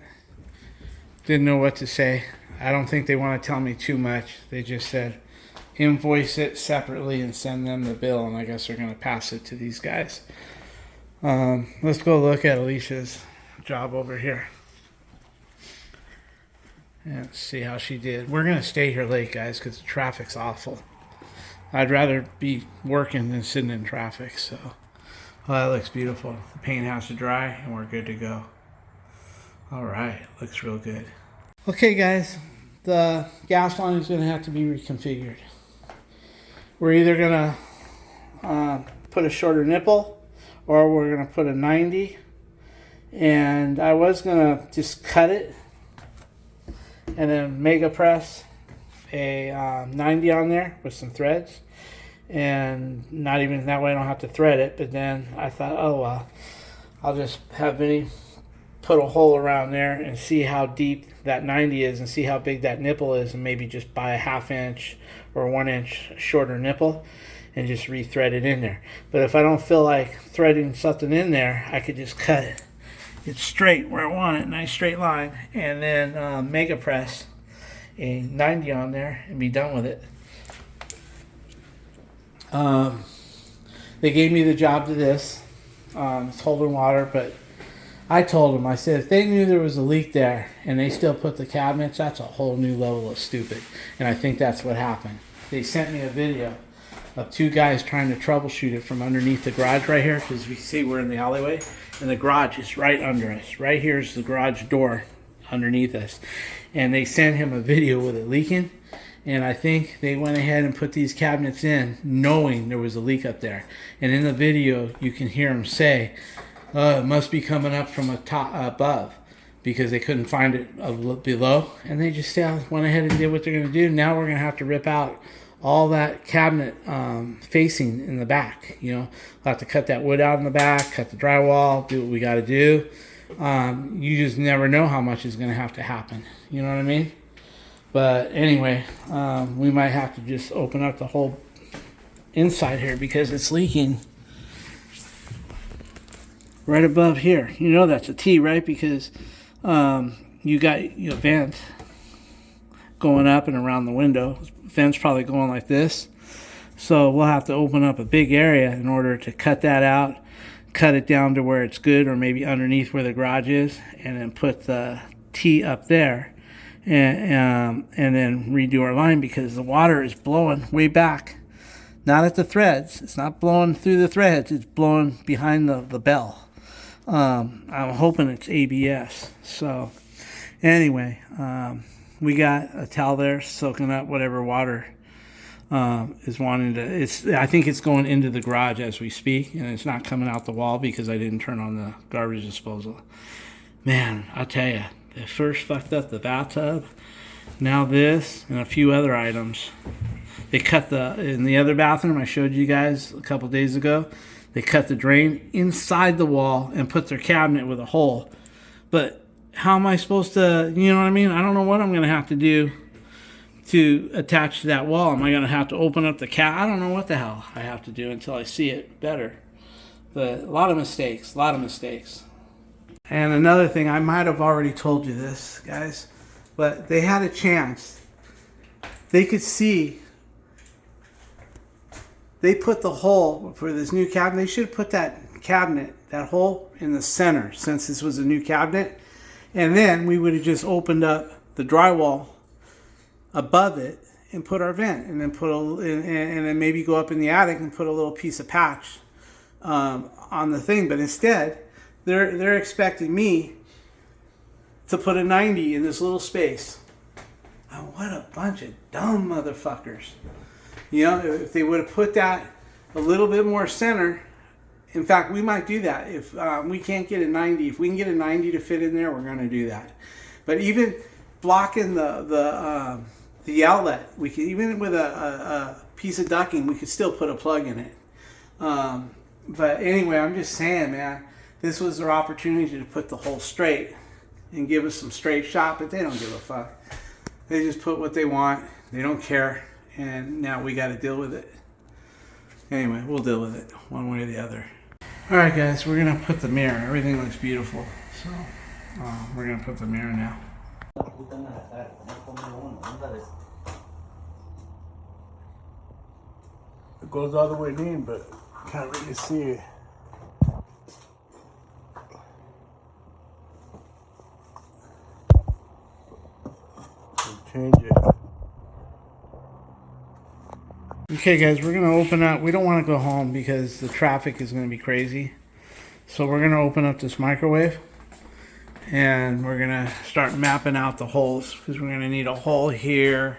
didn't know what to say. I don't think they want to tell me too much. They just said invoice it separately and send them the bill, and I guess they're going to pass it to these guys. Let's go look at Alicia's job over here and see how she did. We're going to stay here late, guys, because the traffic's awful. I'd rather be working than sitting in traffic. So, that looks beautiful. The paint has to dry, and we're good to go. All right, looks real good. Okay, guys, the gas line is going to have to be reconfigured. We're either going to put a shorter nipple, or we're going to put a 90. And I was going to just cut it and then mega press a 90 on there with some threads, and not even that way I don't have to thread it. But then I thought, oh well, I'll just have Vinny put a hole around there and see how deep that 90 is and see how big that nipple is, and maybe just buy a 1/2 inch or 1 inch shorter nipple and just rethread it in there. But if I don't feel like threading something in there, I could just cut it. It's straight where I want it, nice straight line, and then mega press a 90 on there and be done with it. They gave me the job to this. It's holding water, but I told them, I said, if they knew there was a leak there and they still put the cabinets, that's a whole new level of stupid. And I think that's what happened. They sent me a video of 2 guys trying to troubleshoot it from underneath the garage right here, because we see we're in the alleyway, and the garage is right under us. Right here is the garage door underneath us. And they sent him a video with it leaking, and I think they went ahead and put these cabinets in knowing there was a leak up there. And in the video, you can hear him say, it must be coming up from above, because they couldn't find it below. And they just went ahead and did what they're going to do. Now we're going to have to rip out all that cabinet facing in the back. You know, we'll have to cut that wood out in the back, cut the drywall, do what we got to do. You just never know how much is going to have to happen. You know what I mean? But anyway, we might have to just open up the whole inside here because it's leaking right above here. You know that's a T, right? Because you got a vent going up and around the window. Vent's probably going like this. So we'll have to open up a big area in order to cut that out, cut it down to where it's good, or maybe underneath where the garage is, and then put the T up there, and then redo our line, because the water is blowing way back. Not at the threads. It's not blowing through the threads. It's blowing behind the bell. I'm hoping it's ABS. So anyway, we got a towel there soaking up whatever water is wanting to. I think it's going into the garage as we speak, and it's not coming out the wall because I didn't turn on the garbage disposal. Man, I tell you, they first fucked up the bathtub. Now this and a few other items. They cut in the other bathroom I showed you guys a couple days ago. They cut the drain inside the wall and put their cabinet with a hole. But how am I supposed to, you know what I mean? I don't know what I'm going to have to do to attach to that wall. Am I going to have to open up the I don't know what the hell I have to do until I see it better. But a lot of mistakes, And another thing, I might have already told you this, guys, but they had a chance. They could see. They put the hole for this new cabinet. They should have put that hole in the center, since this was a new cabinet. And then we would have just opened up the drywall above it and put our vent, and then and then maybe go up in the attic and put a little piece of patch on the thing. But instead, they're expecting me to put a 90 in this little space. Oh, what a bunch of dumb motherfuckers. You know, if they would have put that a little bit more center, in fact, we might do that. If we can't get a 90, if we can get a 90 to fit in there, we're going to do that. But even blocking the outlet, we could, even with a piece of ducking, we could still put a plug in it. But anyway, I'm just saying, man, this was their opportunity to put the hole straight and give us some straight shot, but they don't give a fuck. They just put what they want. They don't care. And now we got to deal with it. Anyway, we'll deal with it one way or the other. All right, guys, we're going to put the mirror. Everything looks beautiful. So we're going to put the mirror now. It goes all the way in, but can't really see it. Change it. Okay, guys, we're going to open up. We don't want to go home because the traffic is going to be crazy. So we're going to open up this microwave. And we're going to start mapping out the holes. Because we're going to need a hole here.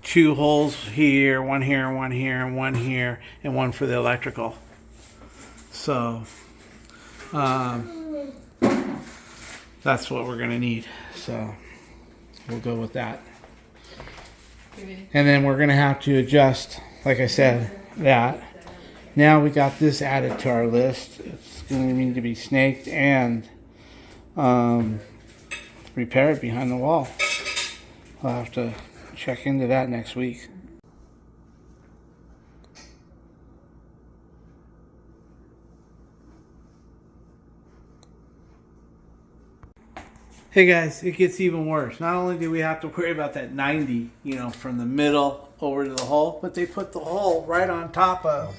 2 holes here. 1 here, 1 here, and 1 here. And 1 for the electrical. So that's what we're going to need. So we'll go with that. And then we're going to have to adjust, like I said, that. Now we got this added to our list. It's going to need to be snaked and repaired behind the wall. I'll have to check into that next week. Hey guys, it gets even worse. Not only do we have to worry about that 90, you know, from the middle over to the hole, but they put the hole right on top of...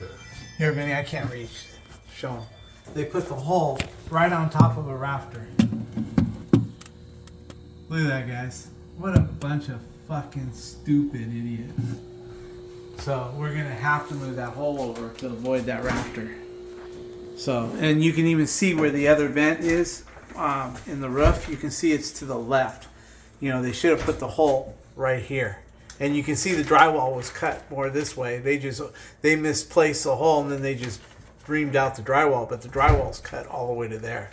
Here, Vinny, I can't reach. Show them. They put the hole right on top of a rafter. Look at that, guys. What a bunch of fucking stupid idiots. So we're going to have to move that hole over to avoid that rafter. So, and you can even see where the other vent is. In the roof, you can see it's to the left. You know, they should have put the hole right here. And you can see the drywall was cut more this way. They misplaced the hole and then they just reamed out the drywall, but the drywall's cut all the way to there.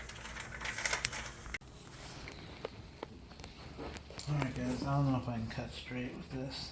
Alright guys, I don't know if I can cut straight with this.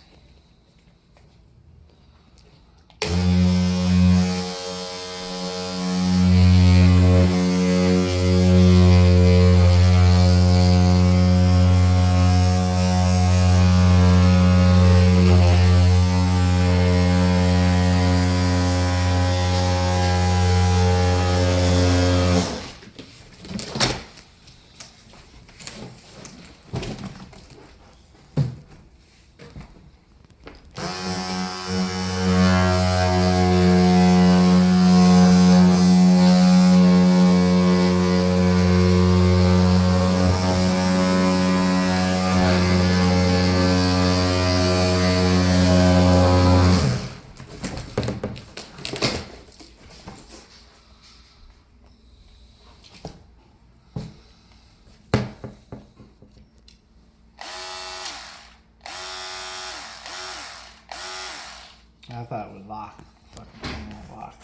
I thought it would lock. Fucking thing won't lock.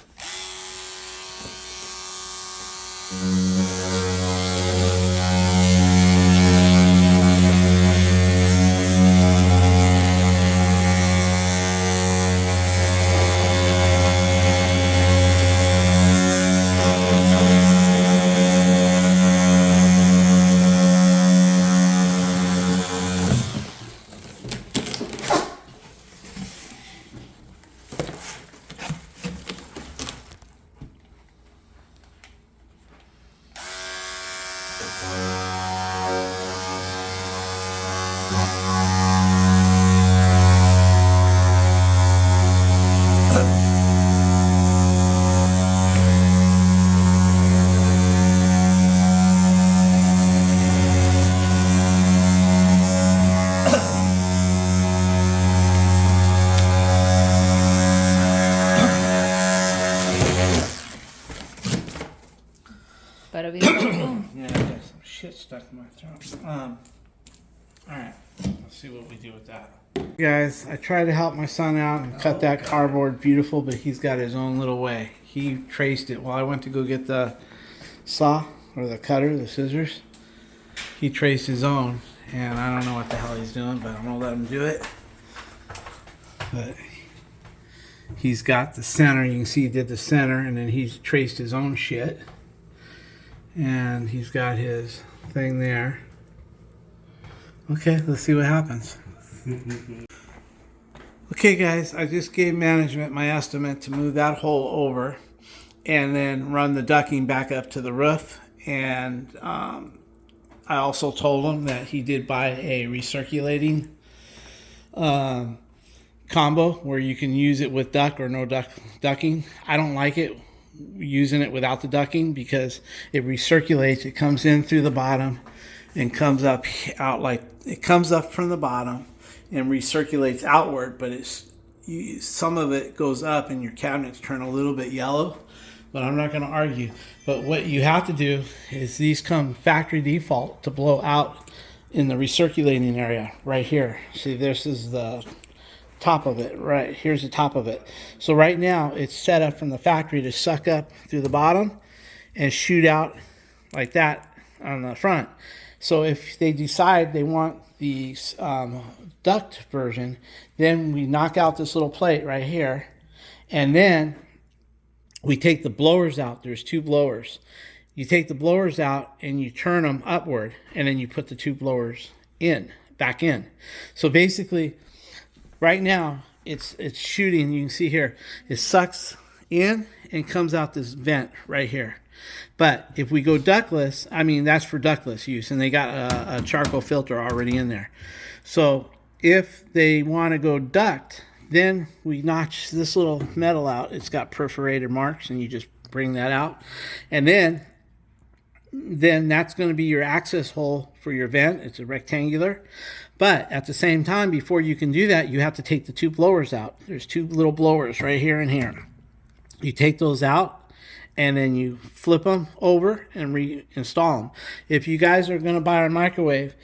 Bada bing, bada boom. Yeah, I got some shit stuck in my throat. Alright, let's see what we do with that. Guys, I tried to help my son out and cut that cardboard beautiful, but he's got his own little way. He traced it while I went to go get the saw or the cutter, the scissors. He traced his own, and I don't know what the hell he's doing, but I'm gonna let him do it. But he's got the center. You can see he did the center, and then he's traced his own shit. And he's got his thing there. Okay, let's see what happens. Okay, guys, I just gave management my estimate to move that hole over and then run the ducting back up to the roof. And I also told him that he did buy a recirculating combo where you can use it with duct or no ducking. I don't like it using it without the ducking because it recirculates. It comes in through the bottom and comes up out, like it comes up from the bottom and recirculates outward, but some of it goes up and your cabinets turn a little bit yellow. But I'm not going to argue. But what you have to do is these come factory default to blow out in the recirculating area right here. See, this is the top of it. Right here's the top of it. So right now it's set up from the factory to suck up through the bottom and shoot out like that on the front. So if they decide they want the duct version, then we knock out this little plate right here, and then we take the blowers out. There's two blowers. You take the blowers out and you turn them upward, and then you put the two blowers back in. So basically, right now it's shooting. You can see here it sucks in and comes out this vent right here. But if we go ductless, I mean, that's for ductless use, and they got a charcoal filter already in there. So if they want to go duct, then we notch this little metal out. It's got perforated marks, and you just bring that out. And then that's going to be your access hole for your vent. It's a rectangular. But at the same time, before you can do that, you have to take the two blowers out. There's two little blowers right here and here. You take those out, and then you flip them over and reinstall them. If you guys are going to buy a microwave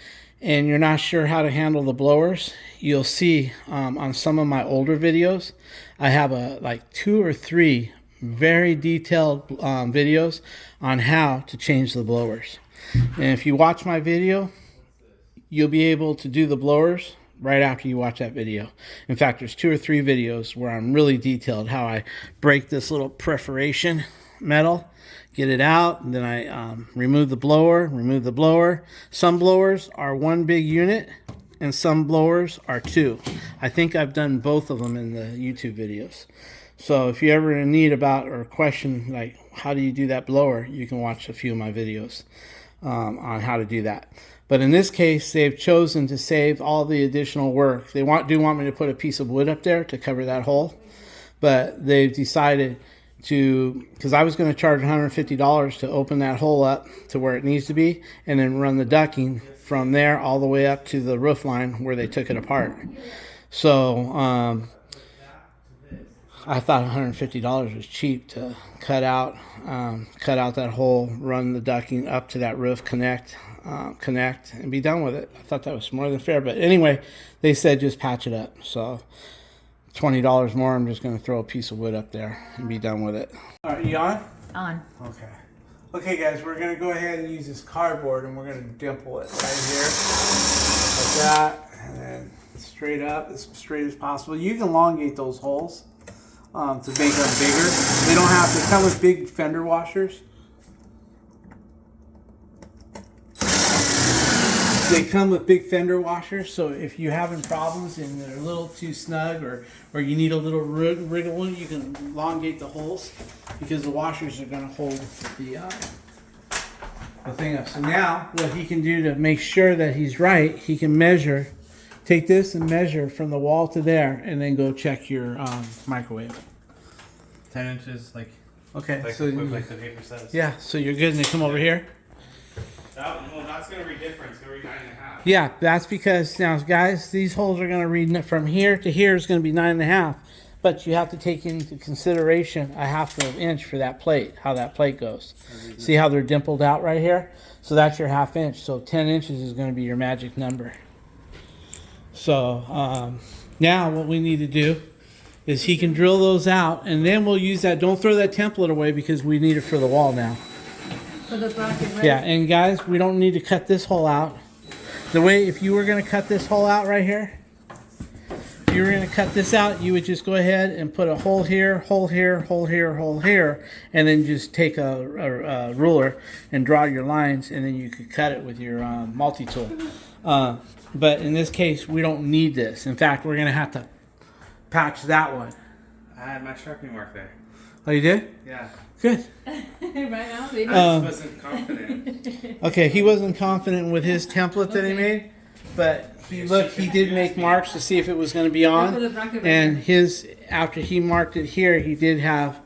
and you're not sure how to handle the blowers, you'll see on some of my older videos, I have like 2 or 3 very detailed videos on how to change the blowers. And if you watch my video, you'll be able to do the blowers right after you watch that video. In fact, there's 2 or 3 videos where I'm really detailed how I break this little perforation metal, get it out, and then I remove the blower. Some blowers are one big unit and some blowers are 2. I think I've done both of them in the YouTube videos. So if you ever need about or question like how do you do that blower, you can watch a few of my videos on how to do that. But in this case, they've chosen to save all the additional work. They do want me to put a piece of wood up there to cover that hole, but they've decided because I was going to charge $150 to open that hole up to where it needs to be and then run the ducting from there all the way up to the roof line where they took it apart. So I thought $150 was cheap to cut out that hole, run the ducting up to that roof, connect and be done with it. I thought that was more than fair, but anyway, they said just patch it up. So $20 more, I'm just going to throw a piece of wood up there and be done with it. All right, you on? On. Okay. Okay, guys, we're going to go ahead and use this cardboard, and we're going to dimple it right here, like that, and then straight up, as straight as possible. You can elongate those holes to make them bigger. They don't have to come with big fender washers. They come with big fender washers, so if you're having problems and they're a little too snug or you need a little wriggle, you can elongate the holes because the washers are going to hold the thing up. So now what he can do to make sure that he's right, he can measure, take this and measure from the wall to there and then go check your microwave. 10 inches, like, okay, like, so like the paper says. yeah, so you're good, and they come over here. Well, that's going to be different. It's going to be 9.5. Yeah, that's because now, guys, these holes are going to read from here to here is going to be 9.5. but you have to take into consideration a 1/2 inch for that plate, how that plate goes. See how they're dimpled out right here? So that's your 1/2 inch. So 10 inches is going to be your magic number. So now what we need to do is he can drill those out, and then we'll use that. Don't throw that template away because we need it for the wall now. For the bracket, right? Yeah, and guys, we don't need to cut this hole out. The way, if you were going to cut this hole out right here, if you were going to cut this out, you would just go ahead and put a hole here, hole here, hole here, hole here, and then just take a ruler and draw your lines, and then you could cut it with your multi-tool. But in this case, we don't need this. In fact, we're going to have to patch that one. I had my sharpening mark there. Oh, you did? Yeah. Good. Right now, maybe. I just wasn't confident. Okay, he wasn't confident with his template that he made, but he did make marks to see if it was going to be on. And his, after he marked it here, he did have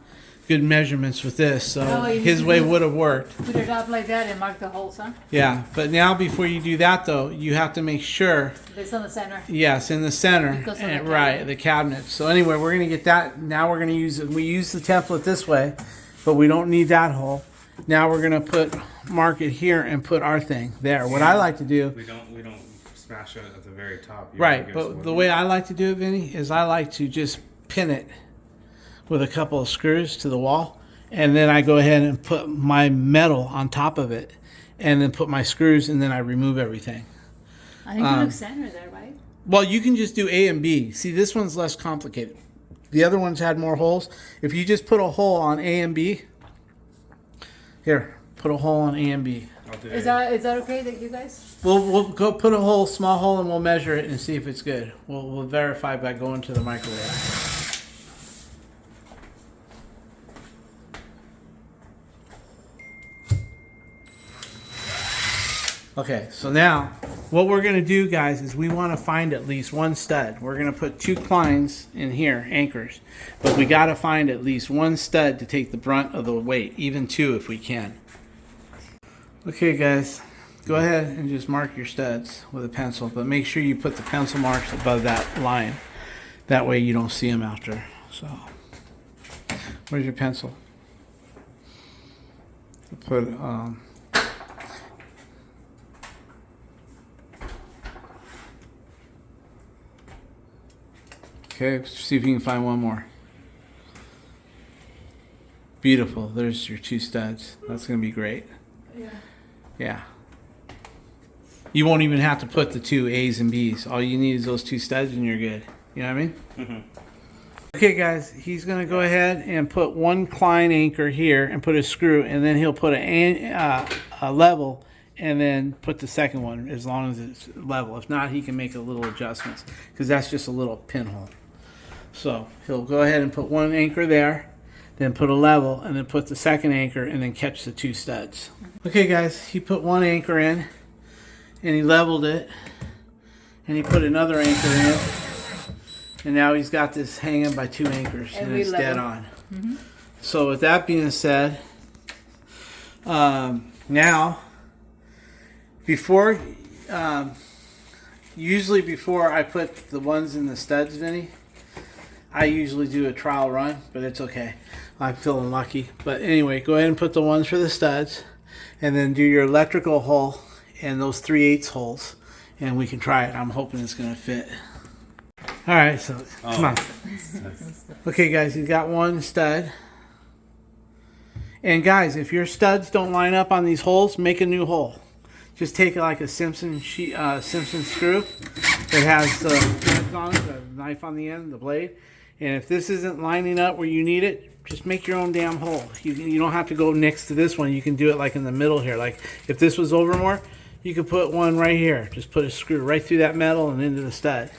good measurements with this, so his way would have worked. Put it up like that and mark the holes, huh? Yeah, but now before you do that though, you have to make sure. It's on the center. Yes, in the center. Because of And, the right, the cabinet. So anyway, we're going to get that. Now we're going to use it. We use the template this way, but we don't need that hole. Now we're going to mark it here and put our thing there. What I like to do. We don't smash it at the very top. Right, but the way I like to do it, Vinny, is I like to just pin it with a couple of screws to the wall, and then I go ahead and put my metal on top of it, and then put my screws, and then I remove everything. I think it looks center there, right? Well, you can just do A and B. See, this one's less complicated. The other ones had more holes. If you just put a hole on A and B, here, put a hole on A and B. Is that okay that you guys? We'll go put a hole, small hole, and we'll measure it and see if it's good. We'll verify by going to the microwave. Okay, so now what we're going to do, guys, is we want to find at least one stud. We're going to put 2 clines in here, anchors, but we got to find at least one stud to take the brunt of the weight, even 2 if we can. Okay, guys, go ahead and just mark your studs with a pencil, but make sure you put the pencil marks above that line. That way you don't see them after. So, where's your pencil? Put okay, see if you can find one more. Beautiful. There's your 2 studs. That's going to be great. Yeah. You won't even have to put the 2 A's and B's. All you need is those 2 studs and you're good. You know what I mean? Mm-hmm. Okay, guys, he's going to go ahead and put 1 cline anchor here and put a screw, and then he'll put a level and then put the second one as long as it's level. If not, he can make a little adjustments because that's just a little pinhole. So he'll go ahead and put 1 anchor there, then put a level, and then put the second anchor, and then catch the 2 studs. Okay, guys, he put 1 anchor in, and he leveled it, and he put another anchor in, and now he's got this hanging by 2 anchors, and it's dead on. Mm-hmm. So with that being said, now, usually before I put the ones in the studs, Vinny, I usually do a trial run, but it's okay. I'm feeling lucky. But anyway, go ahead and put the ones for the studs, and then do your electrical hole and those 3/8 holes, and we can try it. I'm hoping it's going to fit. All right, so come on. Okay, guys, you got 1 stud. And guys, if your studs don't line up on these holes, make a new hole. Just take it like a Simpson screw that has the threads on it, the knife on the end, the blade. And if this isn't lining up where you need it, just make your own damn hole. You don't have to go next to this one. You can do it like in the middle here. Like if this was over more, you could put one right here. Just put a screw right through that metal and into the stud.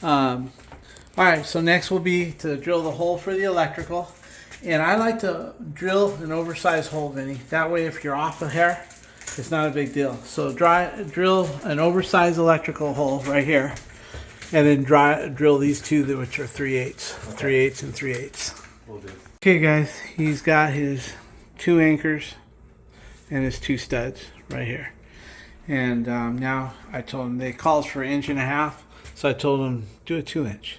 All right, so next will be to drill the hole for the electrical. And I like to drill an oversized hole, Vinny. That way if you're off a hair, it's not a big deal. So drill an oversized electrical hole right here. And then drill these 2 which are 3/8. 3/8 and 3/8. Will do. Okay, guys, he's got his 2 anchors and his 2 studs right here. And now I told him they calls for 1.5 inches, so I told him do a 2 inch.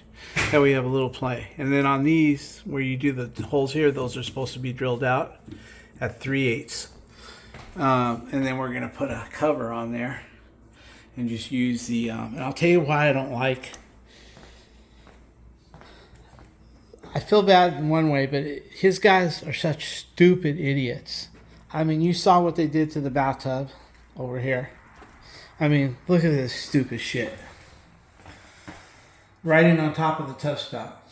That way you have a little play. And then on these, where you do the holes here, those are supposed to be drilled out at 3/8. And then we're gonna put a cover on there and just use the, and I'll tell you why I don't like. I feel bad in one way, but his guys are such stupid idiots. I mean, you saw what they did to the bathtub over here. I mean, look at this stupid shit. Right in on top of the tub spout.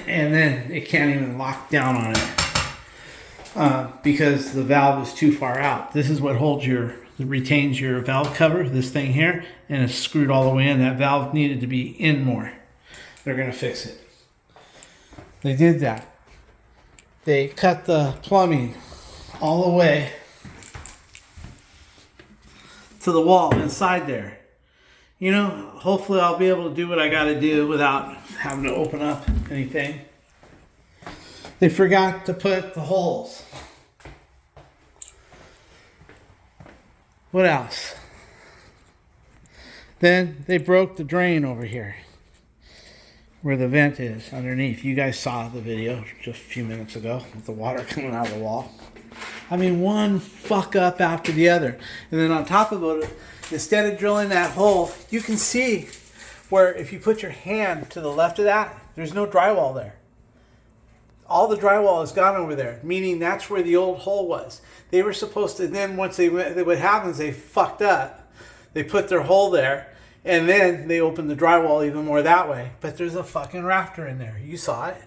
And then it can't even lock down on it because the valve is too far out. This is what holds retains your valve cover, this thing here, and it's screwed all the way in. That valve needed to be in more. They're gonna fix it. They did that. They cut the plumbing all the way to the wall inside there. You know, hopefully I'll be able to do what I gotta do without having to open up anything. They forgot to put the holes. What else? Then they broke the drain over here where the vent is underneath. You guys saw the video just a few minutes ago with the water coming out of the wall. I mean, one fuck up after the other. And then on top of it, instead of drilling that hole, you can see where if you put your hand to the left of that, there's no drywall there. All the drywall is gone over there, meaning that's where the old hole was. They were supposed to, then once what happens, they fucked up. They put their hole there, and then they opened the drywall even more that way. But there's a fucking rafter in there. You saw it.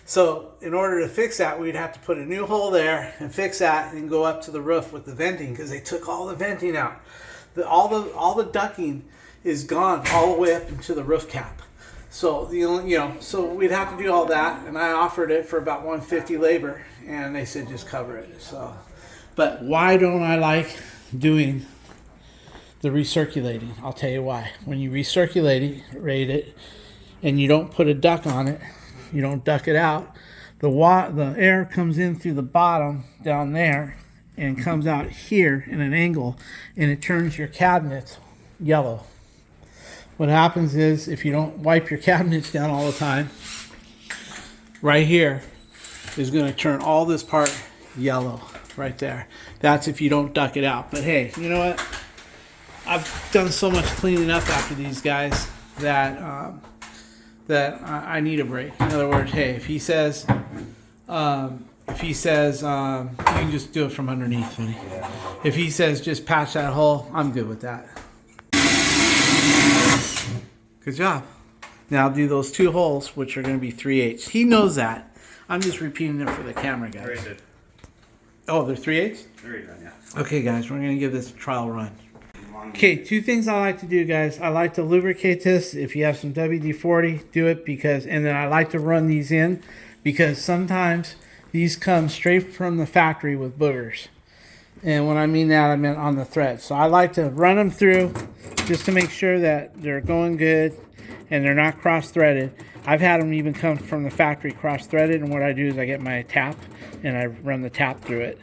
So in order to fix that, we'd have to put a new hole there and fix that and go up to the roof with the venting because they took all the venting out. All the ducting is gone all the way up into the roof cap. So so we'd have to do all that, and I offered it for about $150 labor, and they said just cover it. So, but why don't I like doing the recirculating? I'll tell you why. When you recirculate it, and you don't put a duct on it, you don't duct it out, the air comes in through the bottom down there and comes out here in an angle, and it turns your cabinets yellow. What happens is if you don't wipe your cabinets down all the time, right here is going to turn all this part yellow right there. That's if you don't duct it out. But hey, you know what? I've done so much cleaning up after these guys that I need a break. In other words, hey, if he says you can just do it from underneath, buddy. If he says just patch that hole, I'm good with that. Good job. Now do those two holes, which are going to be 3/8. He knows that. I'm just repeating it for the camera, guys. Very good. Oh, they're 3/8? Very good, yeah. Okay, guys, we're going to give this a trial run. Okay, two things I like to do, guys. I like to lubricate this. If you have some WD-40, do it and then I like to run these in because sometimes these come straight from the factory with boogers. And when I mean that, I meant on the thread. So I like to run them through just to make sure that they're going good and they're not cross-threaded. I've had them even come from the factory cross-threaded, and what I do is I get my tap and I run the tap through it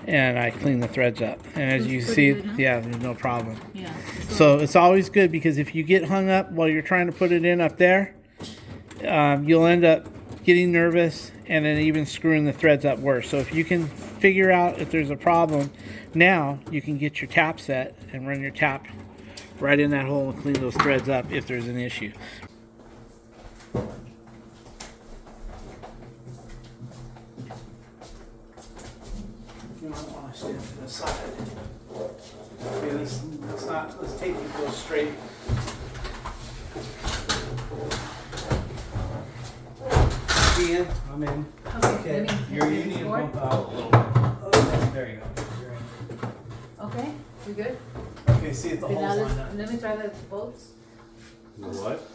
and I clean the threads up. And as you see, good, huh? yeah, there's no problem. Yeah. So it's always good because if you get hung up while you're trying to put it in up there, you'll end up getting nervous and then even screwing the threads up worse. So if you can figure out if there's a problem, now you can get your tap set and run your tap right in that hole and clean those threads up if there's an issue. You might want to stand to the side. Okay, let's take it go straight. Ian, I'm in. Okay. You need to bump out a little bit. There you go. Okay, we good? Okay, see if the Okay, now holes line up. let me try the bolts. The what?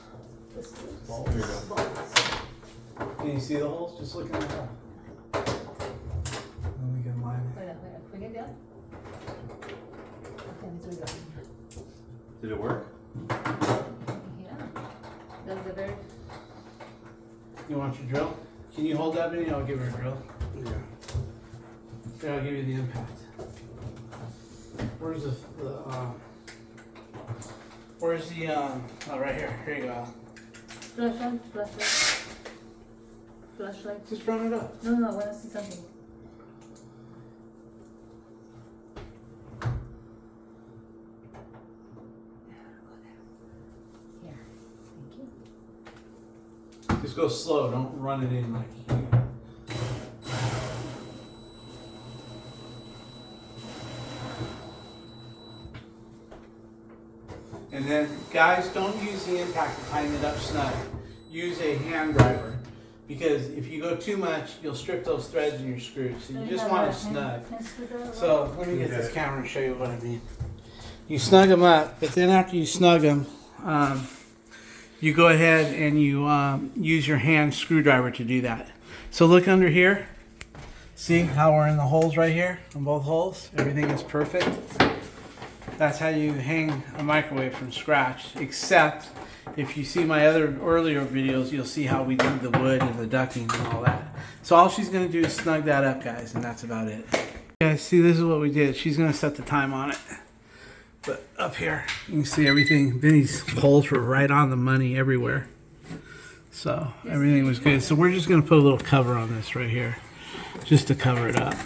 Let's do this. Bolts. There you go. Bolts. Can you see the holes? Just look at the hole. Then we can line it. Wait, bring it down. Okay, let's do that. Did it work? Yeah. That's the very. You want your drill? Can you hold that video? I'll give her a drill. Yeah. Here, I'll give you the impact. Where's oh, right here. Here you go. Flashlight. Just run it up. No, I want to see something. Here, thank you. Just go slow. Don't run it in like you. And then, guys, don't use the impact to tighten it up snug. Use a hand driver, because if you go too much, you'll strip those threads in your screws. So you just want it snug. So let me get this camera and show you what I mean. You snug them up, but then after you snug them, you go ahead and you use your hand screwdriver to do that. So look under here. See how we're in the holes right here on both holes? Everything is perfect. That's how you hang a microwave from scratch, except if you see my other earlier videos, you'll see how we do the wood and the ducting and all that. So all she's going to do is snug that up, guys, and that's about it. Guys, see, this is what we did. She's going to set the time on it. But up here, you can see everything. These holes were right on the money everywhere. So everything was good. So we're just going to put a little cover on this right here, just to cover it up.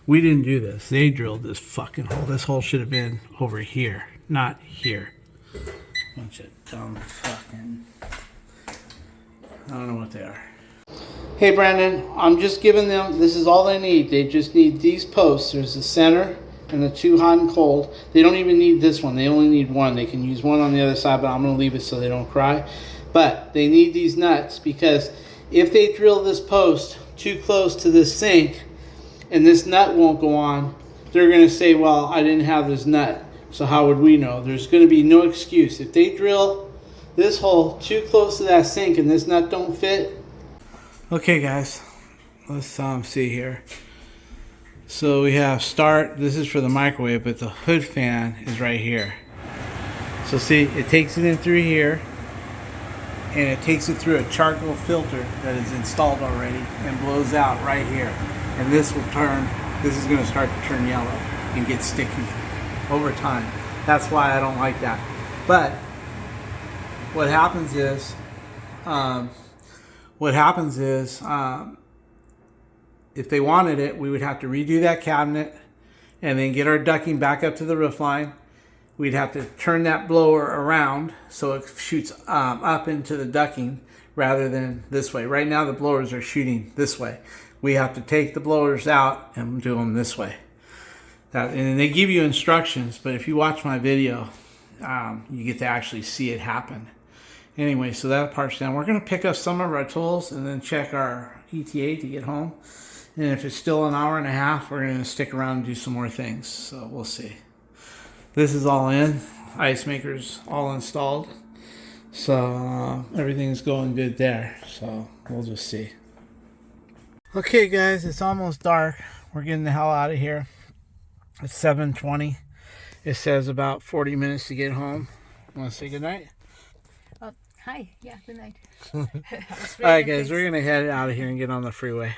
We didn't do this. They drilled this fucking hole. This hole should have been over here, not here. Bunch of dumb fucking... I don't know what they are. Hey, Brandon, I'm just giving them... This is all they need. They just need these posts. There's the center and the two hot and cold. They don't even need this one. They only need one. They can use one on the other side, but I'm going to leave it so they don't cry. But they need these nuts, because if they drill this post too close to this sink and this nut won't go on, they're going to say, well, I didn't have this nut, so how would we know? There's going to be no excuse. If they drill this hole too close to that sink and this nut don't fit. Okay, guys, let's see here. So we have start. This is for the microwave, but the hood fan is right here. So see, it takes it in through here, and it takes it through a charcoal filter that is installed already and blows out right here. And this will turn, this is going to start to turn yellow and get sticky over time. That's why I don't like that. But what happens is, if they wanted it, we would have to redo that cabinet and then get our ducting back up to the roof line. We'd have to turn that blower around so it shoots up into the ducting rather than this way. Right now the blowers are shooting this way. We have to take the blowers out and do them this way. And they give you instructions, but if you watch my video, you get to actually see it happen. Anyway, so that part's done. We're going to pick up some of our tools and then check our ETA to get home. And if it's still an hour and a half, we're going to stick around and do some more things. So we'll see. This is all in. Ice maker's all installed. So everything's going good there. So we'll just see. Okay, guys, it's almost dark. We're getting the hell out of here. It's 7:20. It says about 40 minutes to get home. Want to say goodnight? Hi. Yeah, good night. All right, guys, we're going to head out of here and get on the freeway.